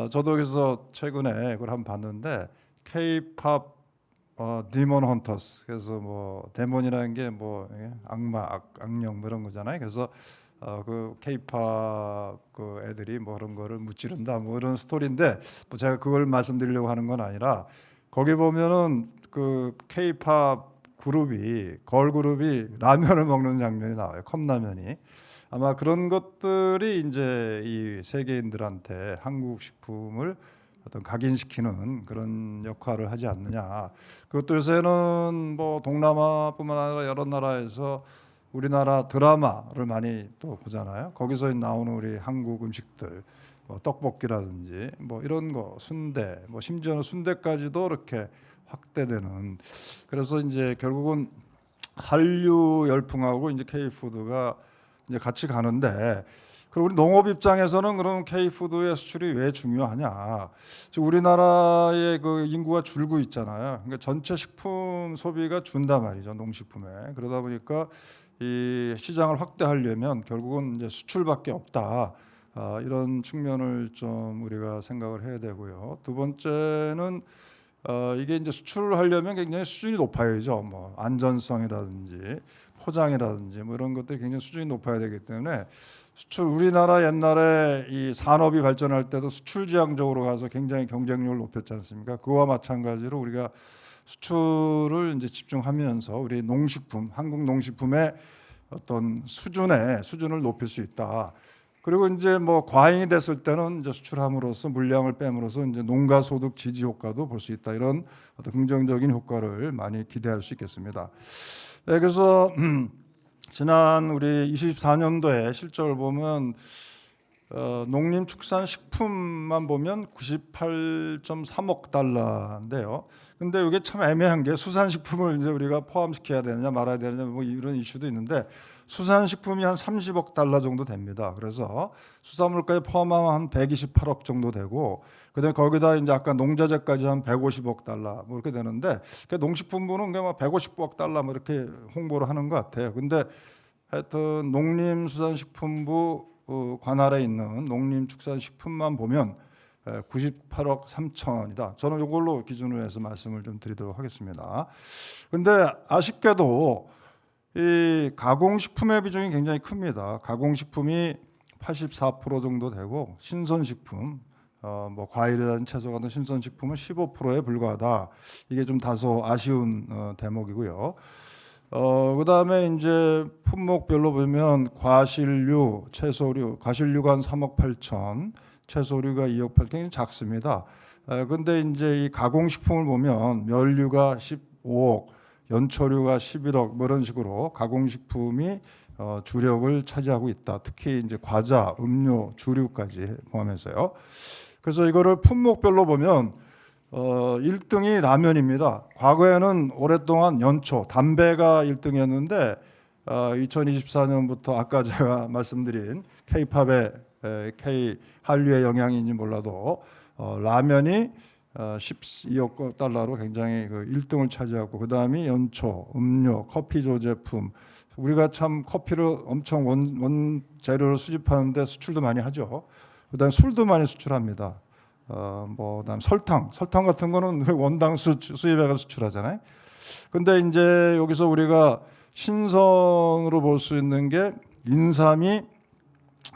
저도 그래서 최근에 그걸 한번 봤는데, K-팝 디몬 헌터스, 그래서 뭐 데몬이라는 게 뭐 악마, 악령 뭐 이런 거잖아요. 그래서 그 K-팝 그 애들이 뭐 그런 거를 무찌른다 뭐 이런 스토리인데, 뭐 제가 그걸 말씀드리려고 하는 건 아니라, 거기 보면은 그 K-팝 그룹이 걸그룹이 라면을 먹는 장면이 나와요. 컵라면이. 아마 그런 것들이 이제 이 세계인들한테 한국 식품을 어떤 각인시키는 그런 역할을 하지 않느냐. 그것도 요새는 뭐 동남아뿐만 아니라 여러 나라에서 우리나라 드라마를 많이 또 보잖아요. 거기서 나오는 우리 한국 음식들, 뭐 떡볶이라든지 뭐 이런 거, 순대, 뭐 심지어는 순대까지도 이렇게 확대되는. 그래서 이제 결국은 한류 열풍하고 이제 K푸드가 이제 같이 가는데, 그리고 우리 농업 입장에서는 그럼 K푸드의 수출이 왜 중요하냐? 지금 우리나라의 그 인구가 줄고 있잖아요. 그러니까 전체 식품 소비가 준단 말이죠, 농식품에. 그러다 보니까 이 시장을 확대하려면 결국은 이제 수출밖에 없다. 이런 측면을 좀 우리가 생각을 해야 되고요. 두 번째는 이게 이제 수출을 하려면 굉장히 수준이 높아야죠. 뭐 안전성이라든지 포장이라든지 뭐 이런 것들이 굉장히 수준이 높아야 되기 때문에, 수출, 우리나라 옛날에 이 산업이 발전할 때도 수출 지향적으로 가서 굉장히 경쟁력을 높였지 않습니까? 그와 마찬가지로 우리가 수출을 이제 집중하면서 우리 농식품, 한국 농식품의 어떤 수준을 높일 수 있다. 그리고 이제 뭐 과잉이 됐을 때는 이제 수출함으로써 물량을 뺨으로써 이제 농가 소득 지지 효과도 볼 수 있다. 이런 어떤 긍정적인 효과를 많이 기대할 수 있겠습니다. 네, 그래서 지난 우리 24년도에 실적을 보면 농림축산식품만 보면 98.3억 달러인데요. 근데 이게 참 애매한 게 수산식품을 이제 우리가 포함시켜야 되느냐 말아야 되느냐 뭐 이런 이슈도 있는데 수산식품이 한 30억 달러 정도 됩니다. 그래서 수산물까지 포함하면 한 128억 정도 되고 그다음에 거기다 이제 아까 농자재까지 한 150억 달러 뭐 이렇게 되는데 농식품부는 그냥 막 150억 달러 뭐 이렇게 홍보를 하는 것 같아요. 근데 하여튼 농림수산식품부 관할에 있는 농림축산식품만 보면 98억 3천이다. 저는 이걸로 기준으로 해서 말씀을 좀 드리도록 하겠습니다. 근데 아쉽게도 이 가공식품의 비중이 굉장히 큽니다. 가공식품이 84% 정도 되고 신선식품, 뭐 과일이라든지 채소 같은 신선식품은 15%에 불과하다. 이게 좀 다소 아쉬운 대목이고요. 그다음에 이제 품목별로 보면 과실류, 채소류, 과실류가 한 3억 8천, 채소류가 2억 8천, 굉장히 작습니다. 근데 이제 이 가공식품을 보면 멸류가 15억, 연초류가 11억 뭐 이런 식으로 가공식품이 주력을 차지하고 있다. 특히 이제 과자, 음료, 주류까지 포함해서요. 그래서 이거를 품목별로 보면 1등이 라면입니다. 과거에는 오랫동안 연초, 담배가 1등이었는데 2024년부터 아까 제가 말씀드린 K-팝의 K 한류의 영향인지 몰라도 라면이 12억 달러로 굉장히 그 1등을 차지하고 그 다음이 연초, 음료, 커피조 제품. 우리가 참 커피를 엄청 원재료를 수집하는데 수출도 많이 하죠. 그다음 술도 많이 수출합니다. 뭐 그다음 설탕 같은 거는 원당 수입해서 수출하잖아요. 근데 이제 여기서 우리가 신선으로 볼 수 있는 게 인삼이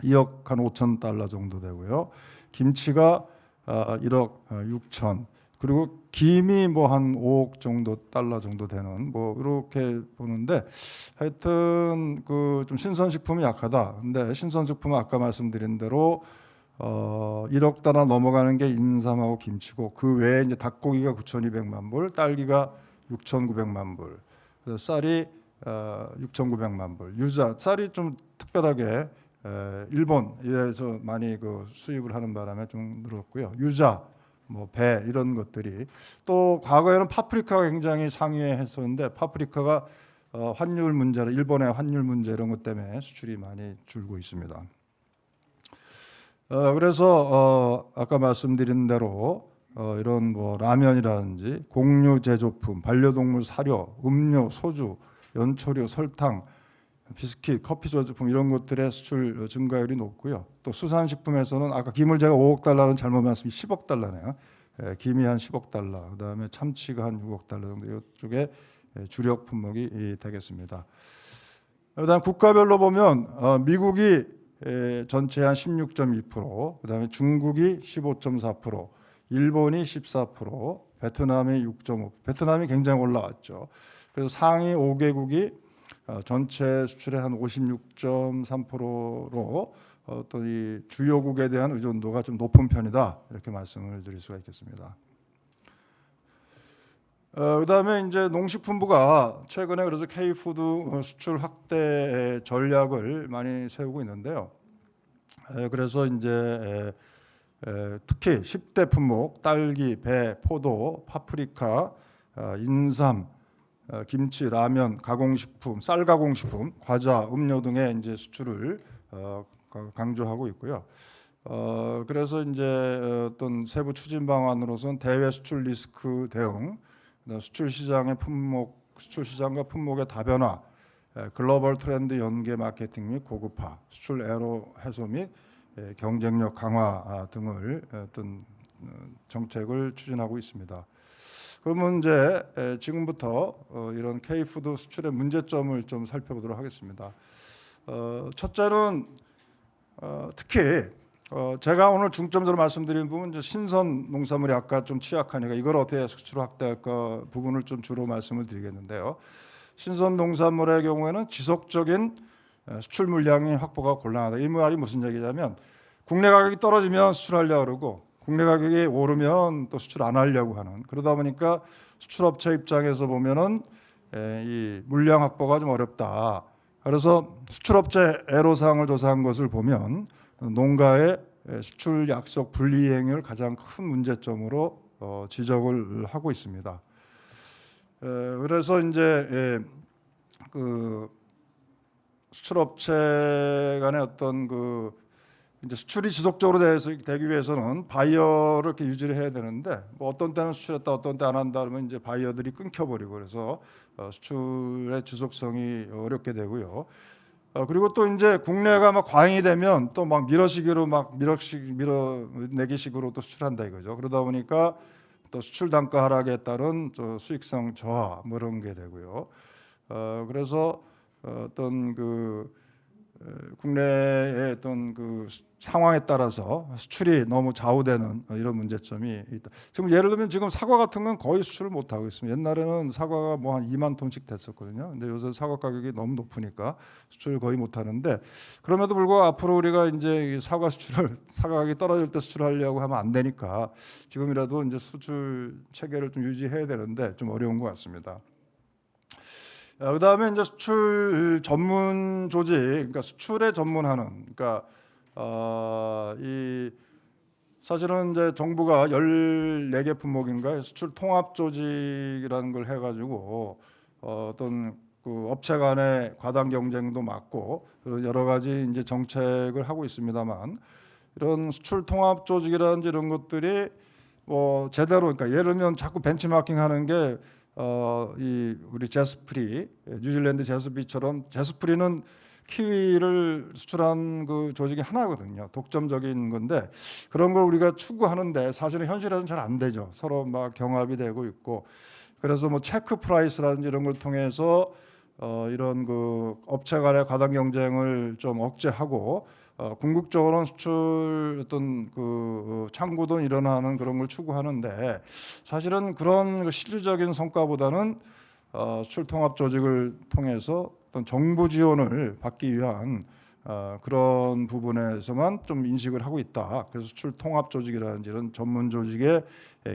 2억 한 5천 달러 정도 되고요. 김치가 1억 6천, 그리고 김이 뭐 한 5억 정도 달러 정도 되는 뭐 이렇게 보는데 하여튼 그 좀 신선식품이 약하다. 근데 신선식품은 아까 말씀드린 대로 1억 달러 넘어가는 게 인삼하고 김치고 그 외에 이제 닭고기가 9,200만 불, 딸기가 6,900만 불, 그래서 쌀이 6,900만 불. 유자 쌀이 좀 특별하게 일본에서 많이 그 수입을 하는 바람에 좀 늘었고요. 유자, 뭐 배 이런 것들이 또 과거에는 파프리카가 굉장히 상위에 했었는데 파프리카가 환율 문제로 일본의 환율 문제 이런 것 때문에 수출이 많이 줄고 있습니다. 그래서 아까 말씀드린 대로 이런 뭐 라면이라든지 곡류 제조품, 반려동물 사료, 음료, 소주, 연초류, 설탕, 비스킷, 커피 제조품 이런 것들의 수출 증가율이 높고요. 또 수산식품에서는 아까 김을 제가 5억 달러는 잘못 말씀이 10억 달러네요. 김이 한 10억 달러, 그다음에 참치가 한 6억 달러 정도 이쪽에 주력 품목이 되겠습니다. 그다음 국가별로 보면 미국이 전체 한 16.2%, 그다음에 중국이 15.4%, 일본이 14%, 베트남이 6.5%. 베트남이 굉장히 올라왔죠. 그래서 상위 5개국이 전체 수출의 한 56.3%로 어떤 이 주요국에 대한 의존도가 좀 높은 편이다 이렇게 말씀을 드릴 수가 있겠습니다. 그다음에 이제 농식품부가 최근에 그래서 K푸드 수출 확대 전략을 많이 세우고 있는데요. 그래서 이제 특히 10대 품목 딸기, 배, 포도, 파프리카, 인삼, 김치, 라면, 가공식품, 쌀 가공식품, 과자, 음료 등의 이제 수출을 강조하고 있고요. 그래서 이제 어떤 세부 추진 방안으로서는 대외 수출 리스크 대응, 수출 시장의 품목, 수출 시장과 품목의 다변화, 글로벌 트렌드 연계 마케팅 및 고급화, 수출 애로 해소 및 경쟁력 강화 등을 어떤 정책을 추진하고 있습니다. 그러면 이제 지금부터 이런 K푸드 수출의 문제점을 좀 살펴보도록 하겠습니다. 첫째는 특히 제가 오늘 중점적으로 말씀드린 부분 이제 신선 농산물이 아까 좀 취약하니까 이걸 어떻게 수출 확대할까 부분을 좀 주로 말씀을 드리겠는데요. 신선 농산물의 경우에는 지속적인 수출 물량이 확보가 곤란하다. 이 말이 무슨 얘기냐면 국내 가격이 떨어지면 수출하려고 그러고 국내 가격이 오르면 또 수출 안 하려고 하는, 그러다 보니까 수출업체 입장에서 보면은 이 물량 확보가 좀 어렵다. 그래서 수출업체 애로사항을 조사한 것을 보면 농가의 수출 약속 불이행을 가장 큰 문제점으로 지적을 하고 있습니다. 그래서 이제 그 수출업체 간의 어떤 그 이제 수출이 지속적으로 되기 위해서는 바이어를 이렇게 유지를 해야 되는데 뭐 어떤 때는 수출했다 어떤 때 안 한다 그러면 이제 바이어들이 끊겨버리고 그래서 수출의 지속성이 어렵게 되고요. 그리고 또 이제 국내가 막 과잉이 되면 또 막 밀어내기식으로 또 수출한다 이거죠. 그러다 보니까 또 수출 단가 하락에 따른 수익성 저하 뭐 이런 게 되고요. 그래서 어떤 그 국내의 어떤 그 상황에 따라서 수출이 너무 좌우되는 이런 문제점이 있다. 지금 예를 들면 지금 사과 같은 건 거의 수출을 못 하고 있습니다. 옛날에는 사과가 뭐 한 2만 톤씩 됐었거든요. 근데 요새 사과 가격이 너무 높으니까 수출을 거의 못 하는데, 그럼에도 불구하고 앞으로 우리가 이제 이 사과 수출을 사과 가격이 떨어질 때 수출하려고 하면 안 되니까 지금이라도 이제 수출 체계를 좀 유지해야 되는데 좀 어려운 것 같습니다. 그다음에 이제 수출 전문 조직, 그러니까 수출에 전문하는, 그러니까 이 사실은 이제 정부가 14개 품목인가 수출 통합 조직이라는 걸 해가지고 어떤 그 업체 간의 과당 경쟁도 막고 여러 가지 이제 정책을 하고 있습니다만, 이런 수출 통합 조직이라든지 이런 것들이 뭐 제대로, 그러니까 예를 들면 자꾸 벤치마킹하는 게 이 우리 제스프리, 뉴질랜드 제스프리처럼, 제스프리는 키위를 수출한 그 조직이 하나거든요. 독점적인 건데 그런 걸 우리가 추구하는데 사실은 현실에서는 잘 안 되죠. 서로 막 경합이 되고 있고, 그래서 뭐 체크 프라이스라든지 이런 걸 통해서 이런 그 업체 간의 과당 경쟁을 좀 억제하고 궁극적으로는 수출 어떤 그 창구도 일어나는 그런 걸 추구하는데, 사실은 그런 그 실질적인 성과보다는 수출 통합 조직을 통해서 어떤 정부 지원을 받기 위한 그런 부분에서만 좀 인식을 하고 있다. 그래서 수출 통합 조직이라든지 이런 전문 조직의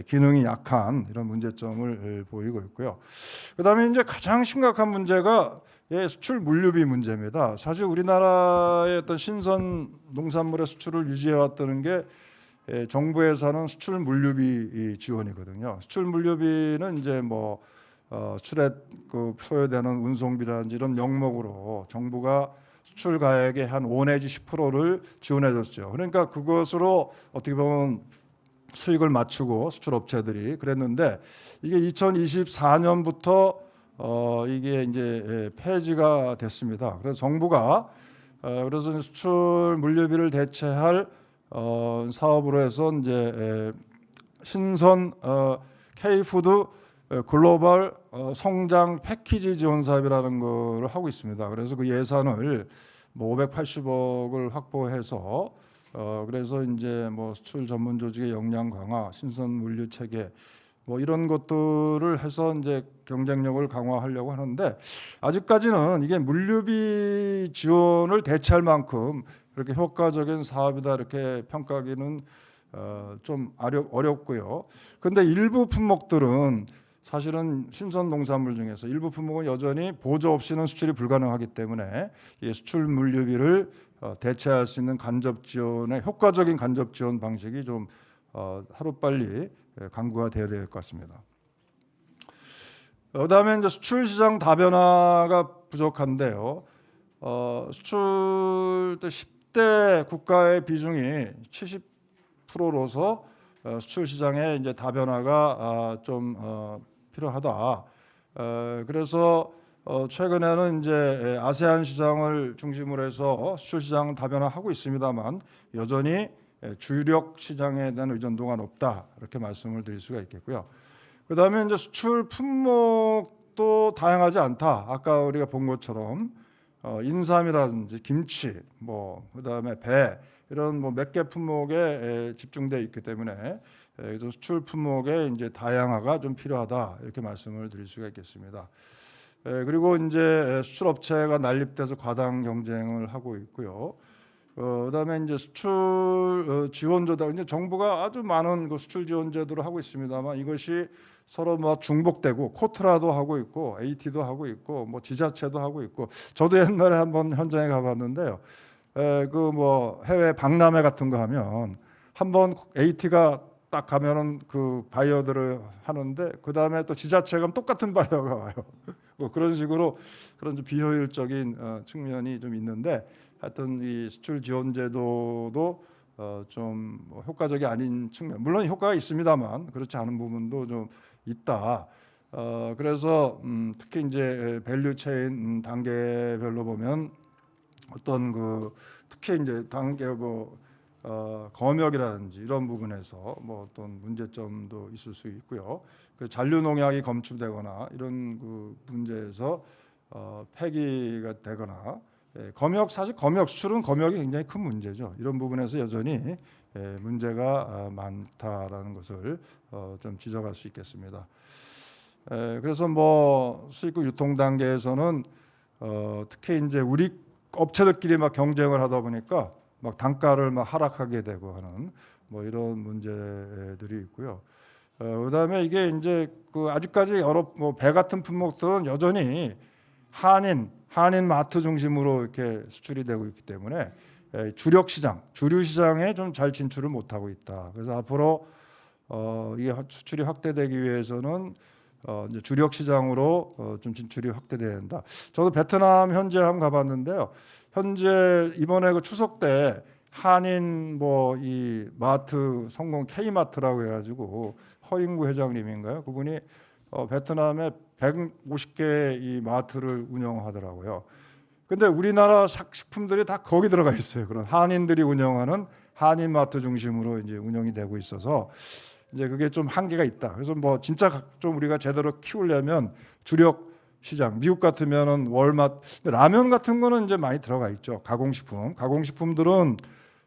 기능이 약한 이런 문제점을 보이고 있고요. 그다음에 이제 가장 심각한 문제가 수출 물류비 문제입니다. 사실 우리나라의 어떤 신선 농산물의 수출을 유지해 왔다는 게 정부에서는 수출 물류비 지원이거든요. 수출 물류비는 이제 뭐 수출에 그 소요되는 운송비라든지 이런 명목으로 정부가 수출 가액의 한 5 내지 10%를 지원해 줬죠. 그러니까 그것으로 어떻게 보면 수익을 맞추고 수출 업체들이 그랬는데, 이게 2024년부터 이게 이제 폐지가 됐습니다. 그래서 정부가 그래서 수출 물류비를 대체할 사업으로 해서 이제 신선 K푸드 글로벌 성장 패키지 지원 사업이라는 걸 하고 있습니다. 그래서 그 예산을 뭐 580억을 확보해서 그래서 이제 뭐 수출 전문 조직의 역량 강화, 신선 물류 체계 뭐 이런 것들을 해서 이제 경쟁력을 강화하려고 하는데, 아직까지는 이게 물류비 지원을 대체할 만큼 그렇게 효과적인 사업이다 이렇게 평가하기는 좀 어렵고요. 근데 일부 품목들은 사실은 신선 농산물 중에서 일부 품목은 여전히 보조 없이는 수출이 불가능하기 때문에 이 수출 물류비를 대체할 수 있는 간접 지원의 효과적인 간접 지원 방식이 좀 하루빨리 강구가 돼야 될 것 같습니다. 그다음에 이제 수출 시장 다변화가 부족한데요. 수출 10대 국가의 비중이 70%로서 수출 시장의 이제 다변화가 좀 필요하다. 그래서 최근에는 이제 아세안 시장을 중심으로 해서 수출 시장 다변화하고 있습니다만 여전히 주력 시장에 대한 의존도가 높다 이렇게 말씀을 드릴 수가 있겠고요. 그다음에 이제 수출 품목도 다양하지 않다. 아까 우리가 본 것처럼 인삼이라든지 김치, 뭐 그다음에 배 이런 뭐 몇 개 품목에 집중돼 있기 때문에 수출 품목의 이제 다양화가 좀 필요하다 이렇게 말씀을 드릴 수가 있겠습니다. 그리고 이제 수출업체가 난립돼서 과당 경쟁을 하고 있고요. 그다음에 이제 수출 지원제도, 이제 정부가 아주 많은 그 수출 지원 제도를 하고 있습니다만 이것이 서로 뭐 중복되고 코트라도 하고 있고 AT도 하고 있고 뭐 지자체도 하고 있고, 저도 옛날에 한번 현장에 가봤는데요. 그 뭐 해외 박람회 같은 거 하면 한번 AT가 딱 가면은 그 바이어들을 하는데 그 다음에 또 지자체 가면 똑같은 바이어가 와요. 뭐 그런 식으로 그런 좀 비효율적인 측면이 좀 있는데, 하여튼 이 수출 지원 제도도 좀 효과적이 아닌 측면, 물론 효과가 있습니다만 그렇지 않은 부분도 좀 있다. 그래서 특히 이제 밸류 체인 단계별로 보면 어떤 그 특히 이제 단계 뭐 검역이라든지 이런 부분에서 뭐 어떤 문제점도 있을 수 있고요. 그 잔류 농약이 검출되거나 이런 그 문제에서 폐기가 되거나, 검역, 사실 검역 수출은 검역이 굉장히 큰 문제죠. 이런 부분에서 여전히 문제가 많다라는 것을 좀 지적할 수 있겠습니다. 그래서 뭐 수입국 유통 단계에서는 특히 이제 우리 업체들끼리 막 경쟁을 하다 보니까 막 단가를 막 하락하게 되고 하는 뭐 이런 문제들이 있고요. 그다음에 이게 이제 그 아직까지 여러 뭐 배 같은 품목들은 여전히 한인 마트 중심으로 이렇게 수출이 되고 있기 때문에 주력 시장, 주류 시장에 좀 잘 진출을 못하고 있다. 그래서 앞으로 이게 수출이 확대되기 위해서는 이제 주력 시장으로 좀 진출이 확대돼야 된다. 저도 베트남 현지에 한번 가봤는데요. 현재 이번에 그 추석 때 한인 뭐 이 마트 성공 K마트라고 해가지고 허인구 회장님인가요? 그분이 베트남에 150개 이 마트를 운영하더라고요. 근데 우리나라 식품들이 다 거기 들어가 있어요. 그런 한인들이 운영하는 한인 마트 중심으로 이제 운영이 되고 있어서 이제 그게 좀 한계가 있다. 그래서 뭐 진짜 좀 우리가 제대로 키우려면 주력 시장, 미국 같으면은 월마트, 라면 같은 거는 이제 많이 들어가 있죠. 가공식품들은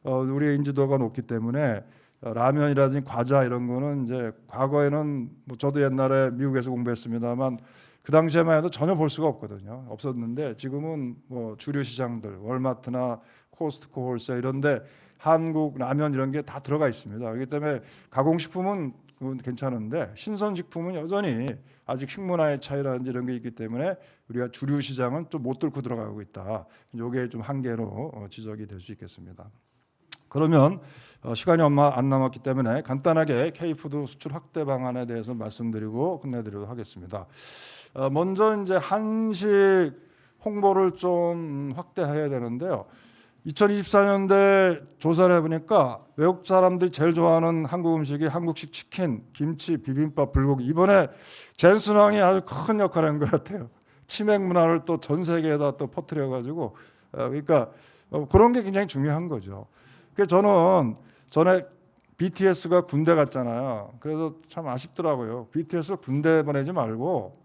우리의 인지도가 높기 때문에 라면이라든지 과자 이런 거는 이제 과거에는 뭐 저도 옛날에 미국에서 공부했습니다만 그 당시에만 해도 전혀 볼 수가 없었는데 지금은 뭐 주류 시장들, 월마트나 코스트코 홀세 이런데 한국 라면 이런 게 다 들어가 있습니다. 그렇기 때문에 가공식품은 그건 괜찮은데 신선식품은 여전히 아직 식문화의 차이라든지 이런 게 있기 때문에 우리가 주류 시장은 좀 못 뚫고 들어가고 있다. 이게 좀 한계로 지적이 될 수 있겠습니다. 그러면 시간이 얼마 안 남았기 때문에 간단하게 K푸드 수출 확대 방안에 대해서 말씀드리고 끝내드리도록 하겠습니다. 먼저 이제 한식 홍보를 좀 확대해야 되는데요. 2024년대 조사를 해보니까 외국 사람들이 제일 좋아하는 한국 음식이 한국식 치킨, 김치, 비빔밥, 불고기. 이번에 젠슨왕이 아주 큰 역할을 한 것 같아요. 치맥 문화를 또 전 세계에다 또 퍼뜨려가지고 그러니까 그런 게 굉장히 중요한 거죠. 그래서 저는 전에 BTS가 군대 갔잖아요. 그래서 참 아쉽더라고요. BTS를 군대 보내지 말고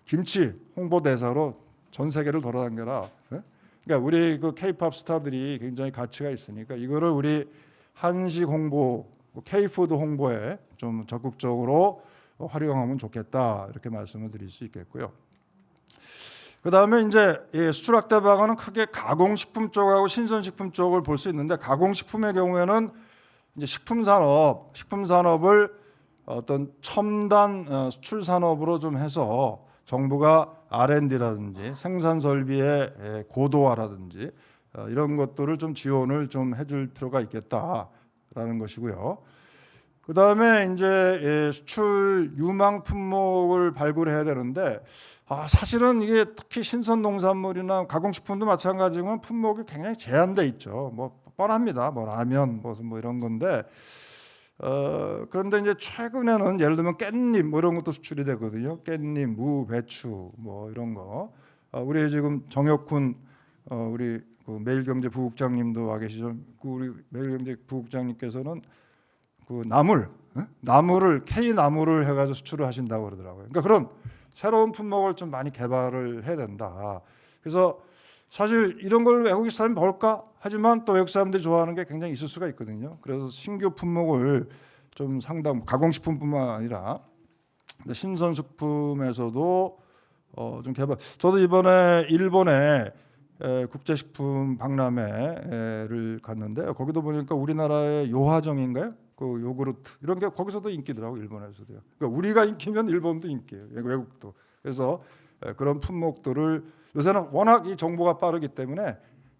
김치 홍보대사로 전 세계를 돌아다녀라. 그러니까 우리 그 K-팝 스타들이 굉장히 가치가 있으니까 이거를 우리 한식 홍보, K-푸드 홍보에 좀 적극적으로 활용하면 좋겠다 이렇게 말씀을 드릴 수 있겠고요. 그 다음에 이제 수출 확대 방안은 크게 가공식품 쪽하고 신선식품 쪽을 볼 수 있는데, 가공식품의 경우에는 이제 식품산업을 어떤 첨단 수출 산업으로 좀 해서 정부가 R&D라든지 생산 설비의 고도화라든지 이런 것들을 좀 지원을 좀 해줄 필요가 있겠다라는 것이고요. 그 다음에 이제 수출 유망 품목을 발굴해야 되는데, 사실은 이게 특히 신선 농산물이나 가공식품도 마찬가지지만 품목이 굉장히 제한돼 있죠. 뭐 뻔합니다. 뭐 라면 뭐 이런 건데, 그런데 이제 최근에는 예를 들면 깻잎 뭐 이런 것도 수출이 되거든요. 깻잎, 무, 배추 뭐 이런 거. 우리 지금 정혁훈 우리 그 매일경제 부국장님도 와 계시죠. 우리 매일경제 부국장님께서는 그 나물을 K 나물을 해가지고 수출을 하신다고 그러더라고요. 그러니까 그런 새로운 품목을 좀 많이 개발을 해야 된다. 그래서 사실 이런 걸 외국 사람이 먹을까? 하지만 또 외국 사람들이 좋아하는 게 굉장히 있을 수가 있거든요. 그래서 신규 품목을 좀 가공식품뿐만 아니라 신선식품에서도 좀 개발. 저도 이번에 일본에 국제식품 박람회를 갔는데 거기도 보니까 우리나라의 요하정인가요? 그 요구르트 이런 게 거기서도 인기더라고 일본에서도요. 그러니까 우리가 인기면 일본도 인기예요. 외국도. 그래서 그런 품목들을 요새는 워낙 이 정보가 빠르기 때문에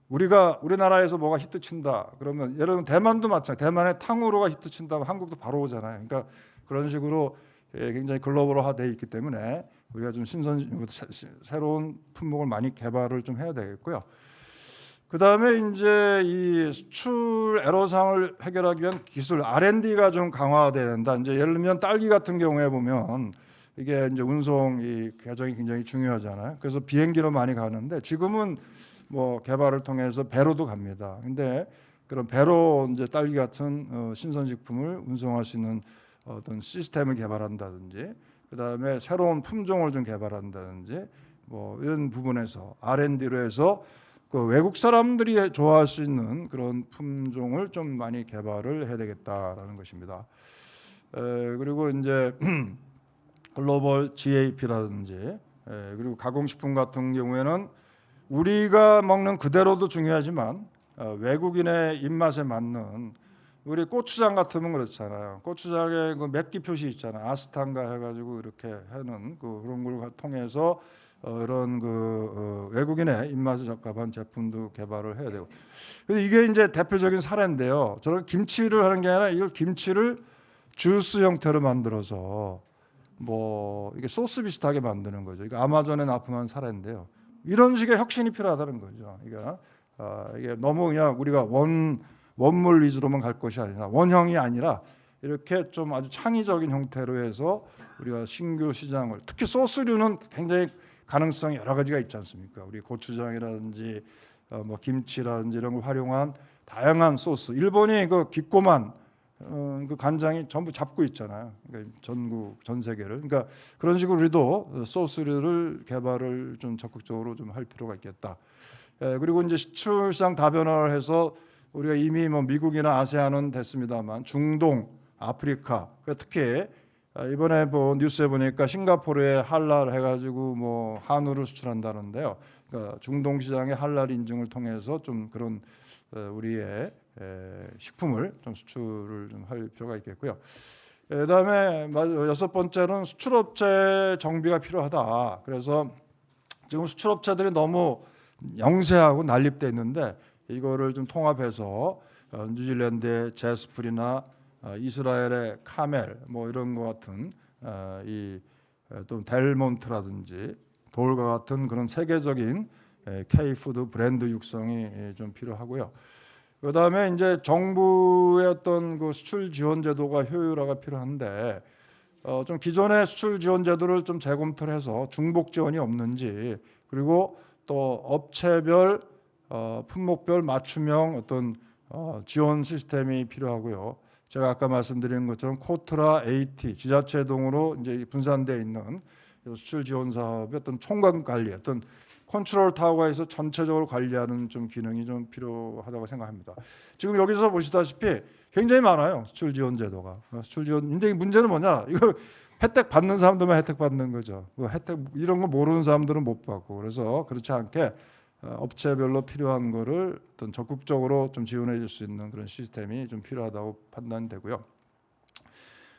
우리나라에서 뭐가 히트친다 그러면 예를 들면 대만도 마찬가지. 대만의 탕후루가 히트친다면 한국도 바로 오잖아요. 그러니까 그런 식으로 굉장히 글로벌화돼 있기 때문에 우리가 좀 새로운 품목을 많이 개발을 좀 해야 되겠고요. 그 다음에 이제 이 수출 애로사항을 해결하기 위한 기술 R&D가 좀 강화돼야 된다. 이제 예를 들면 딸기 같은 경우에 보면 이게 이제 운송 이 과정이 굉장히 중요하잖아요. 그래서 비행기로 많이 가는데 지금은 뭐 개발을 통해서 배로도 갑니다. 근데 그런 배로 이제 딸기 같은 신선식품을 운송할 수 있는 어떤 시스템을 개발한다든지, 그 다음에 새로운 품종을 좀 개발한다든지, 뭐 이런 부분에서 R&D로 해서 그 외국 사람들이 좋아할 수 있는 그런 품종을 좀 많이 개발을 해야 되겠다라는 것입니다. 그리고 이제 글로벌 GAP라든지, 그리고 가공식품 같은 경우에는 우리가 먹는 그대로도 중요하지만 외국인의 입맛에 맞는 우리 고추장 같으면 그렇잖아요. 고추장에 그 맵기 표시 있잖아요. 아스탄가 해가지고 이렇게 하는 그런 걸 통해서 이런 외국인의 입맛에 적합한 제품도 개발을 해야 되고. 그래서 이게 이제 대표적인 사례인데요. 저런 김치를 하는 게 아니라 이걸 김치를 주스 형태로 만들어서 뭐 이게 소스 비슷하게 만드는 거죠. 이거 아마존에 납품한 사례인데요. 이런 식의 혁신이 필요하다는 거죠. 이게 너무 그냥 우리가 원물 위주로만 갈 것이 아니라 원형이 아니라 이렇게 좀 아주 창의적인 형태로 해서 우리가 신규 시장을, 특히 소스류는 굉장히 가능성이 여러 가지가 있지 않습니까? 우리 고추장이라든지 뭐 김치라든지 이런 걸 활용한 다양한 소스. 일본이 그 기꼬만 그 간장이 전부 잡고 있잖아요. 그러니까 전 세계를. 그러니까 그런 식으로 우리도 소스류를 개발을 좀 적극적으로 좀 할 필요가 있겠다. 그리고 이제 수출시장 다변화를 해서 우리가 이미 뭐 미국이나 아세안은 됐습니다만 중동, 아프리카, 특히 이번에 뭐 뉴스에 보니까 싱가포르에 할랄 해가지고 뭐 한우를 수출한다는데요. 그러니까 중동 시장의 할랄 인증을 통해서 좀 그런 우리의 식품을 좀 수출을 좀 할 필요가 있겠고요. 그다음에 여섯 번째는 수출업체 정비가 필요하다. 그래서 지금 수출업체들이 너무 영세하고 난립돼 있는데 이거를 좀 통합해서 뉴질랜드의 제스프리나 이스라엘의 카멜 뭐 이런 것 같은 또 델몬트라든지 돌과 같은 그런 세계적인 K푸드 브랜드 육성이 좀 필요하고요. 그다음에 이제 정부의 어떤 그 수출 지원 제도가 효율화가 필요한데 좀 기존의 수출 지원 제도를 좀 재검토를 해서 중복 지원이 없는지, 그리고 또 업체별 품목별 맞춤형 어떤 지원 시스템이 필요하고요. 제가 아까 말씀드린 것처럼 코트라 AT 지자체 동으로 이제 분산되어 있는 수출 지원 사업의 어떤 총괄 관리, 어떤 컨트롤 타워에서 전체적으로 관리하는 좀 기능이 좀 필요하다고 생각합니다. 지금 여기서 보시다시피 굉장히 많아요. 수출 지원 제도가. 수출 지원. 근데 문제는 뭐냐? 이거 혜택 받는 사람들만 혜택 받는 거죠. 혜택 이런 거 모르는 사람들은 못 받고. 그래서 그렇지 않게 업체별로 필요한 거를 어떤 적극적으로 좀 지원해 줄 수 있는 그런 시스템이 좀 필요하다고 판단되고요.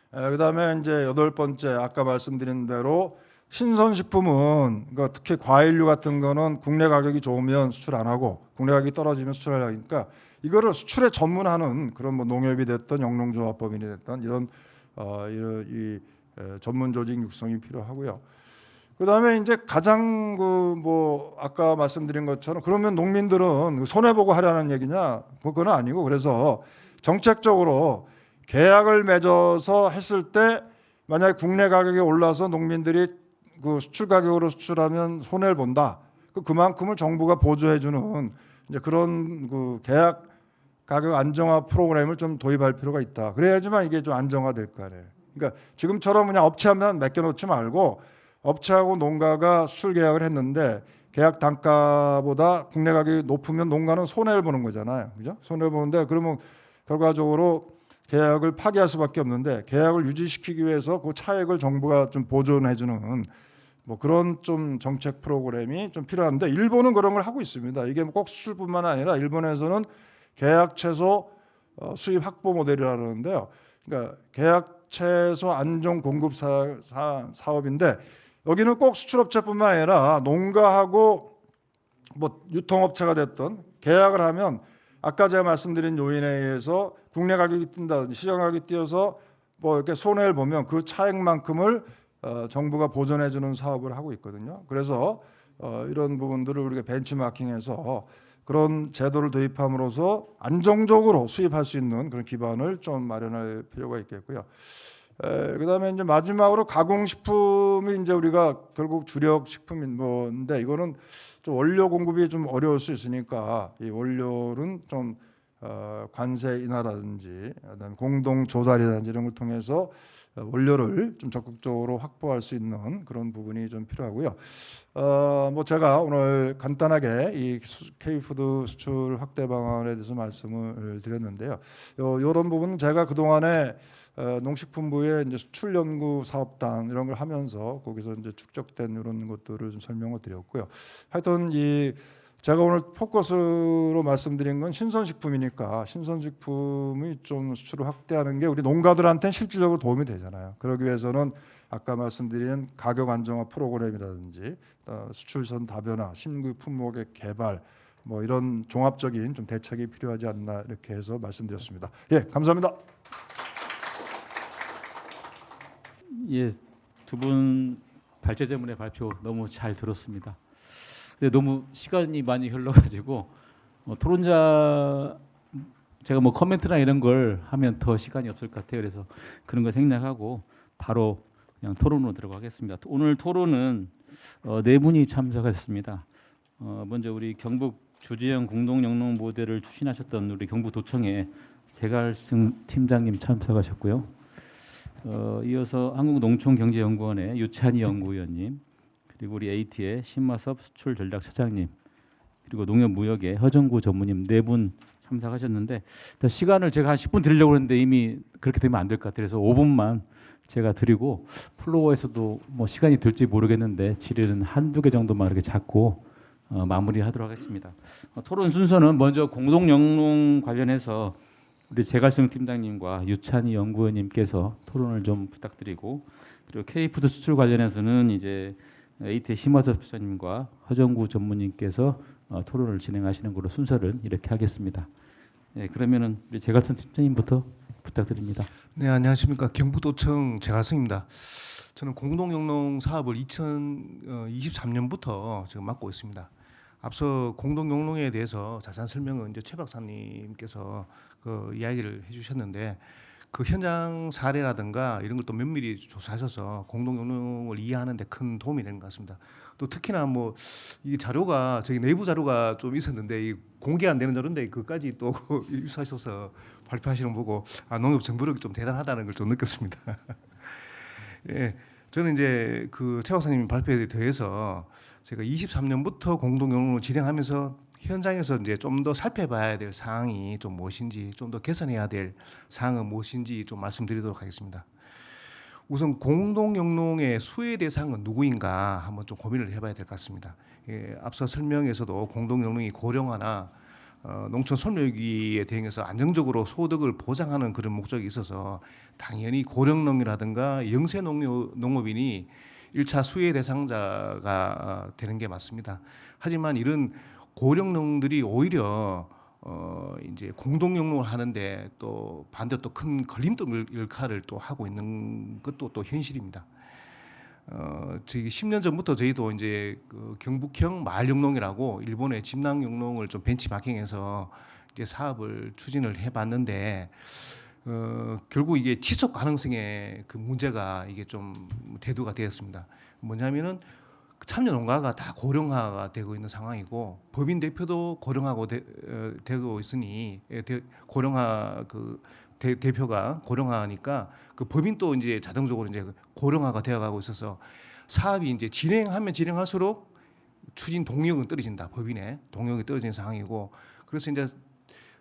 그다음에 이제 여덟 번째, 아까 말씀드린 대로 신선식품은 그러니까 특히 과일류 같은 거는 국내 가격이 좋으면 수출 안 하고 국내 가격이 떨어지면 수출하려고 하니까 이거를 수출에 전문하는 그런 뭐 농협이 됐든 영농조합법인이 됐든 이런 전문 조직 육성이 필요하고요. 그다음에 이제 가장 뭐 아까 말씀드린 것처럼 그러면 농민들은 손해 보고 하라는 얘기냐? 그건 아니고, 그래서 정책적으로 계약을 맺어서 했을 때 만약에 국내 가격이 올라서 농민들이 그 수출 가격으로 수출하면 손해를 본다. 그만큼을 정부가 보조해주는 이제 그런 그 계약 가격 안정화 프로그램을 좀 도입할 필요가 있다. 그래야지만 이게 좀 안정화될 거 아니에요. 그러니까 지금처럼 그냥 업체하면 맡겨놓지 말고 업체하고 농가가 수출 계약을 했는데 계약 단가보다 국내 가격이 높으면 농가는 손해를 보는 거잖아요. 그죠? 손해를 보는데 그러면 결과적으로 계약을 파기할 수밖에 없는데 계약을 유지시키기 위해서 그 차액을 정부가 좀 보존해주는 뭐 그런 좀 정책 프로그램이 좀 필요한데 일본은 그런 걸 하고 있습니다. 이게 꼭 수출뿐만 아니라 일본에서는 계약 채소 수입 확보 모델이라는데요. 그러니까 계약 채소 안정 공급 사업인데 여기는 꼭 수출업체뿐만 아니라 농가하고 뭐 유통업체가 됐던 계약을 하면 아까 제가 말씀드린 요인에 의해서 국내 가격이 뛴다든지 시장 가격이 뛰어서 뭐 이렇게 손해를 보면 그 차액만큼을 정부가 보전해 주는 사업을 하고 있거든요. 그래서 이런 부분들을 우리가 벤치마킹해서 그런 제도를 도입함으로써 안정적으로 수입할 수 있는 그런 기반을 좀 마련할 필요가 있겠고요. 그다음에 이제 마지막으로 가공식품이 이제 우리가 결국 주력 식품인 건데 이거는 좀 원료 공급이 좀 어려울 수 있으니까 이 원료는 좀 관세 인하라든지 그다음에 공동 조달이라든지 이런 걸 통해서 원료를 좀 적극적으로 확보할 수 있는 그런 부분이 좀 필요하고요. 뭐 제가 오늘 간단하게 이 K푸드 수출 확대 방안에 대해서 말씀을 드렸는데요. 이런 부분은 제가 그 동안에 농식품부의 이제 수출 연구 사업단 이런 걸 하면서 거기서 이제 축적된 이런 것들을 좀 설명을 드렸고요. 하여튼 이 제가 오늘 포커스로 말씀드린 건 신선식품이니까 신선식품이 좀 수출을 확대하는 게 우리 농가들한테는 실질적으로 도움이 되잖아요. 그러기 위해서는 아까 말씀드린 가격 안정화 프로그램이라든지 수출선 다변화, 신규 품목의 개발 뭐 이런 종합적인 좀 대책이 필요하지 않나 이렇게 해서 말씀드렸습니다. 예, 감사합니다. 예, 두 분 발제제문의 발표 너무 잘 들었습니다. 근데 너무 시간이 많이 흘러가지고 토론자 제가 뭐 코멘트나 이런 걸 하면 더 시간이 없을 것 같아요. 그래서 그런 거 생략하고 바로 그냥 토론으로 들어가겠습니다. 오늘 토론은 네 분이 참석하셨습니다. 먼저 우리 경북 주지형 공동영농 모델을 추진하셨던 우리 경북도청의 재갈승 팀장님 참석하셨고요. 이어서 한국농촌경제연구원의 유찬희 연구위원님, 그리고 우리 AT의 신마섭 수출전략처장님, 그리고 농협무역의 허정구 전무님 네 분 참석하셨는데 시간을 제가 한 10분 드리려고 했는데 이미 그렇게 되면 안 될 것 같아요. 그래서 5분만 제가 드리고 플로어에서도 뭐 시간이 될지 모르겠는데 질의는 한두 개 정도만 이렇게 잡고 마무리하도록 하겠습니다. 토론 순서는 먼저 공동영농 관련해서 우리 재갈승 팀장님과 유찬희 연구원님께서 토론을 좀 부탁드리고, 그리고 K푸드 수출 관련해서는 이제 AT의 심화섭 부사님과 허정구 전무님께서 토론을 진행하시는 걸로 순서를 이렇게 하겠습니다. 네, 그러면은 우리 재갈승 팀장님부터 부탁드립니다. 네, 안녕하십니까. 경북도청 재갈승입니다. 저는 공동영농 사업을 2023년부터 지금 맡고 있습니다. 앞서 공동영농에 대해서 자세한 설명은 이제 최 박사님께서 그 이야기를 해주셨는데 그 현장 사례라든가 이런 것도 면밀히 조사하셔서 공동영농을 이해하는 데 큰 도움이 되는 것 같습니다. 또 특히나 뭐 이 자료가 저희 내부 자료가 좀 있었는데 이 공개 안 되는 자료인데 그까지 또 유사하셔서 발표하시는 거 보고 농협 정보력이 좀 대단하다는 걸 좀 느꼈습니다. 예, 저는 이제 그 최 박사님 발표에 대해서 제가 23년부터 공동영농을 진행하면서 현장에서 이제 좀 더 살펴봐야 될 사항이 좀 무엇인지, 좀 더 개선해야 될 사항은 무엇인지 좀 말씀드리도록 하겠습니다. 우선 공동영농의 수혜 대상은 누구인가 한번 좀 고민을 해봐야 될 것 같습니다. 예, 앞서 설명에서도 공동영농이 고령화나 농촌 소멸위기에 대응해서 안정적으로 소득을 보장하는 그런 목적이 있어서 당연히 고령농이라든가 영세농업인이 1차 수혜 대상자가 되는 게 맞습니다. 하지만 이런 고령농들이 오히려 이제 공동영농을 하는데 또 반대로 또 큰 걸림돌 역할을 또 하고 있는 것도 또 현실입니다. 저희 10년 전부터 저희도 이제 그 경북형 마을영농이라고 일본의 집낭영농을 좀 벤치마킹해서 이제 사업을 추진을 해봤는데 결국 이게 지속 가능성의 그 문제가 이게 좀 대두가 되었습니다. 뭐냐면은 참여 농가가 다 고령화가 되고 있는 상황이고 법인 대표도 고령화고 되고 있으니 고령화 그 대표가 고령화니까 그 법인도 이제 자동적으로 이제 고령화가 되어가고 있어서 사업이 이제 진행할수록 추진 동력은 떨어진다. 법인의 동력이 떨어지는 상황이고 그래서 이제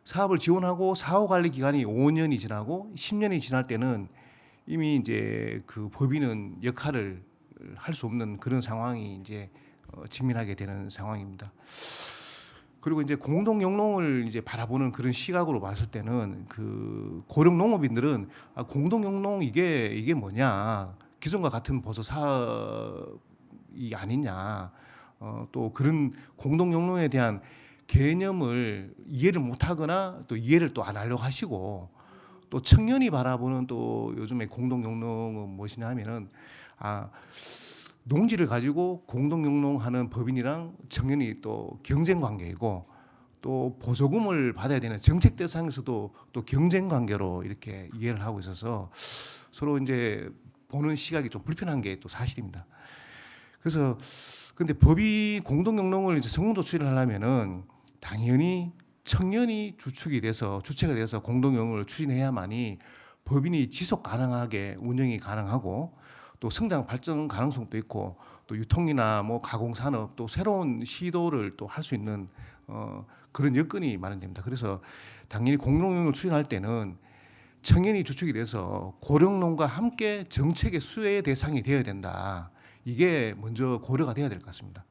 사업을 지원하고 사후 관리 기간이 5년이 지나고 10년이 지날 때는 이미 이제 그 법인은 역할을 할 수 없는 그런 상황이 이제 직면하게 되는 상황입니다. 그리고 이제 공동 영농을 이제 바라보는 그런 시각으로 봤을 때는 그 고령 농업인들은 공동 영농 이게 뭐냐, 기존과 같은 보조 사업이 아니냐, 또 그런 공동 영농에 대한 개념을 이해를 못하거나 또 이해를 또 안 하려고 하시고, 또 청년이 바라보는 또 요즘에 공동 영농은 무엇이냐 하면은 농지를 가지고 공동 영농하는 법인이랑 청년이 또 경쟁 관계이고, 또 보조금을 받아야 되는 정책 대상에서도 또 경쟁 관계로 이렇게 이해를 하고 있어서 서로 이제 보는 시각이 좀 불편한 게 또 사실입니다. 그래서 근데 법이 공동 영농을 이제 성공적으로 추진을 하려면은 당연히 청년이 주체가 돼서 공동 영농을 추진해야만이 법인이 지속 가능하게 운영이 가능하고, 또 성장 발전 가능성도 있고, 또 유통이나 뭐 가공 산업 또 새로운 시도를 또 할 수 있는 그런 여건이 마련됩니다. 그래서 당연히 공동영농을 추진할 때는 청년이 주축이 돼서 고령농과 함께 정책의 수혜의 대상이 되어야 된다. 이게 먼저 고려가 돼야 될 것 같습니다.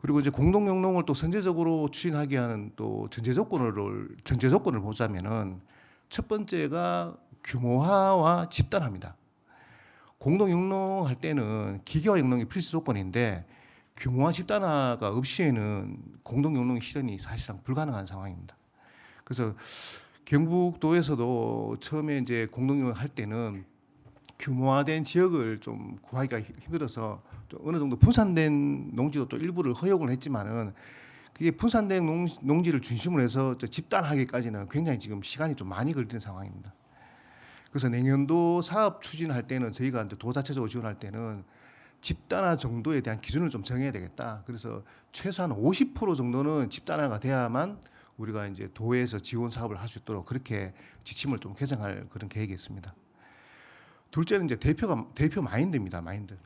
그리고 이제 공동영농을 또 선제적으로 추진하기 위한 또 전제 조건을 보자면은 첫 번째가 규모화와 집단화입니다. 공동영농할 때는 기계화 영농이 필수 조건인데, 규모화 집단화가 없이는 공동영농의 실현이 사실상 불가능한 상황입니다. 그래서 경북도에서도 처음에 이제 공동영농을 할 때는 규모화된 지역을 좀 구하기가 힘들어서 또 어느 정도 분산된 농지도 또 일부를 허용을 했지만은, 그게 분산된 농지를 중심으로 해서 집단하기까지는 굉장히 지금 시간이 좀 많이 걸리는 상황입니다. 그래서 내년도 사업 추진할 때는 저희가 이제 도 자체적으로 지원할 때는 집단화 정도에 대한 기준을 좀 정해야 되겠다. 그래서 최소한 50% 정도는 집단화가 돼야만 우리가 이제 도에서 지원 사업을 할 수 있도록 그렇게 지침을 좀 개정할 그런 계획이 있습니다. 둘째는 이제 대표 마인드입니다. 마인드.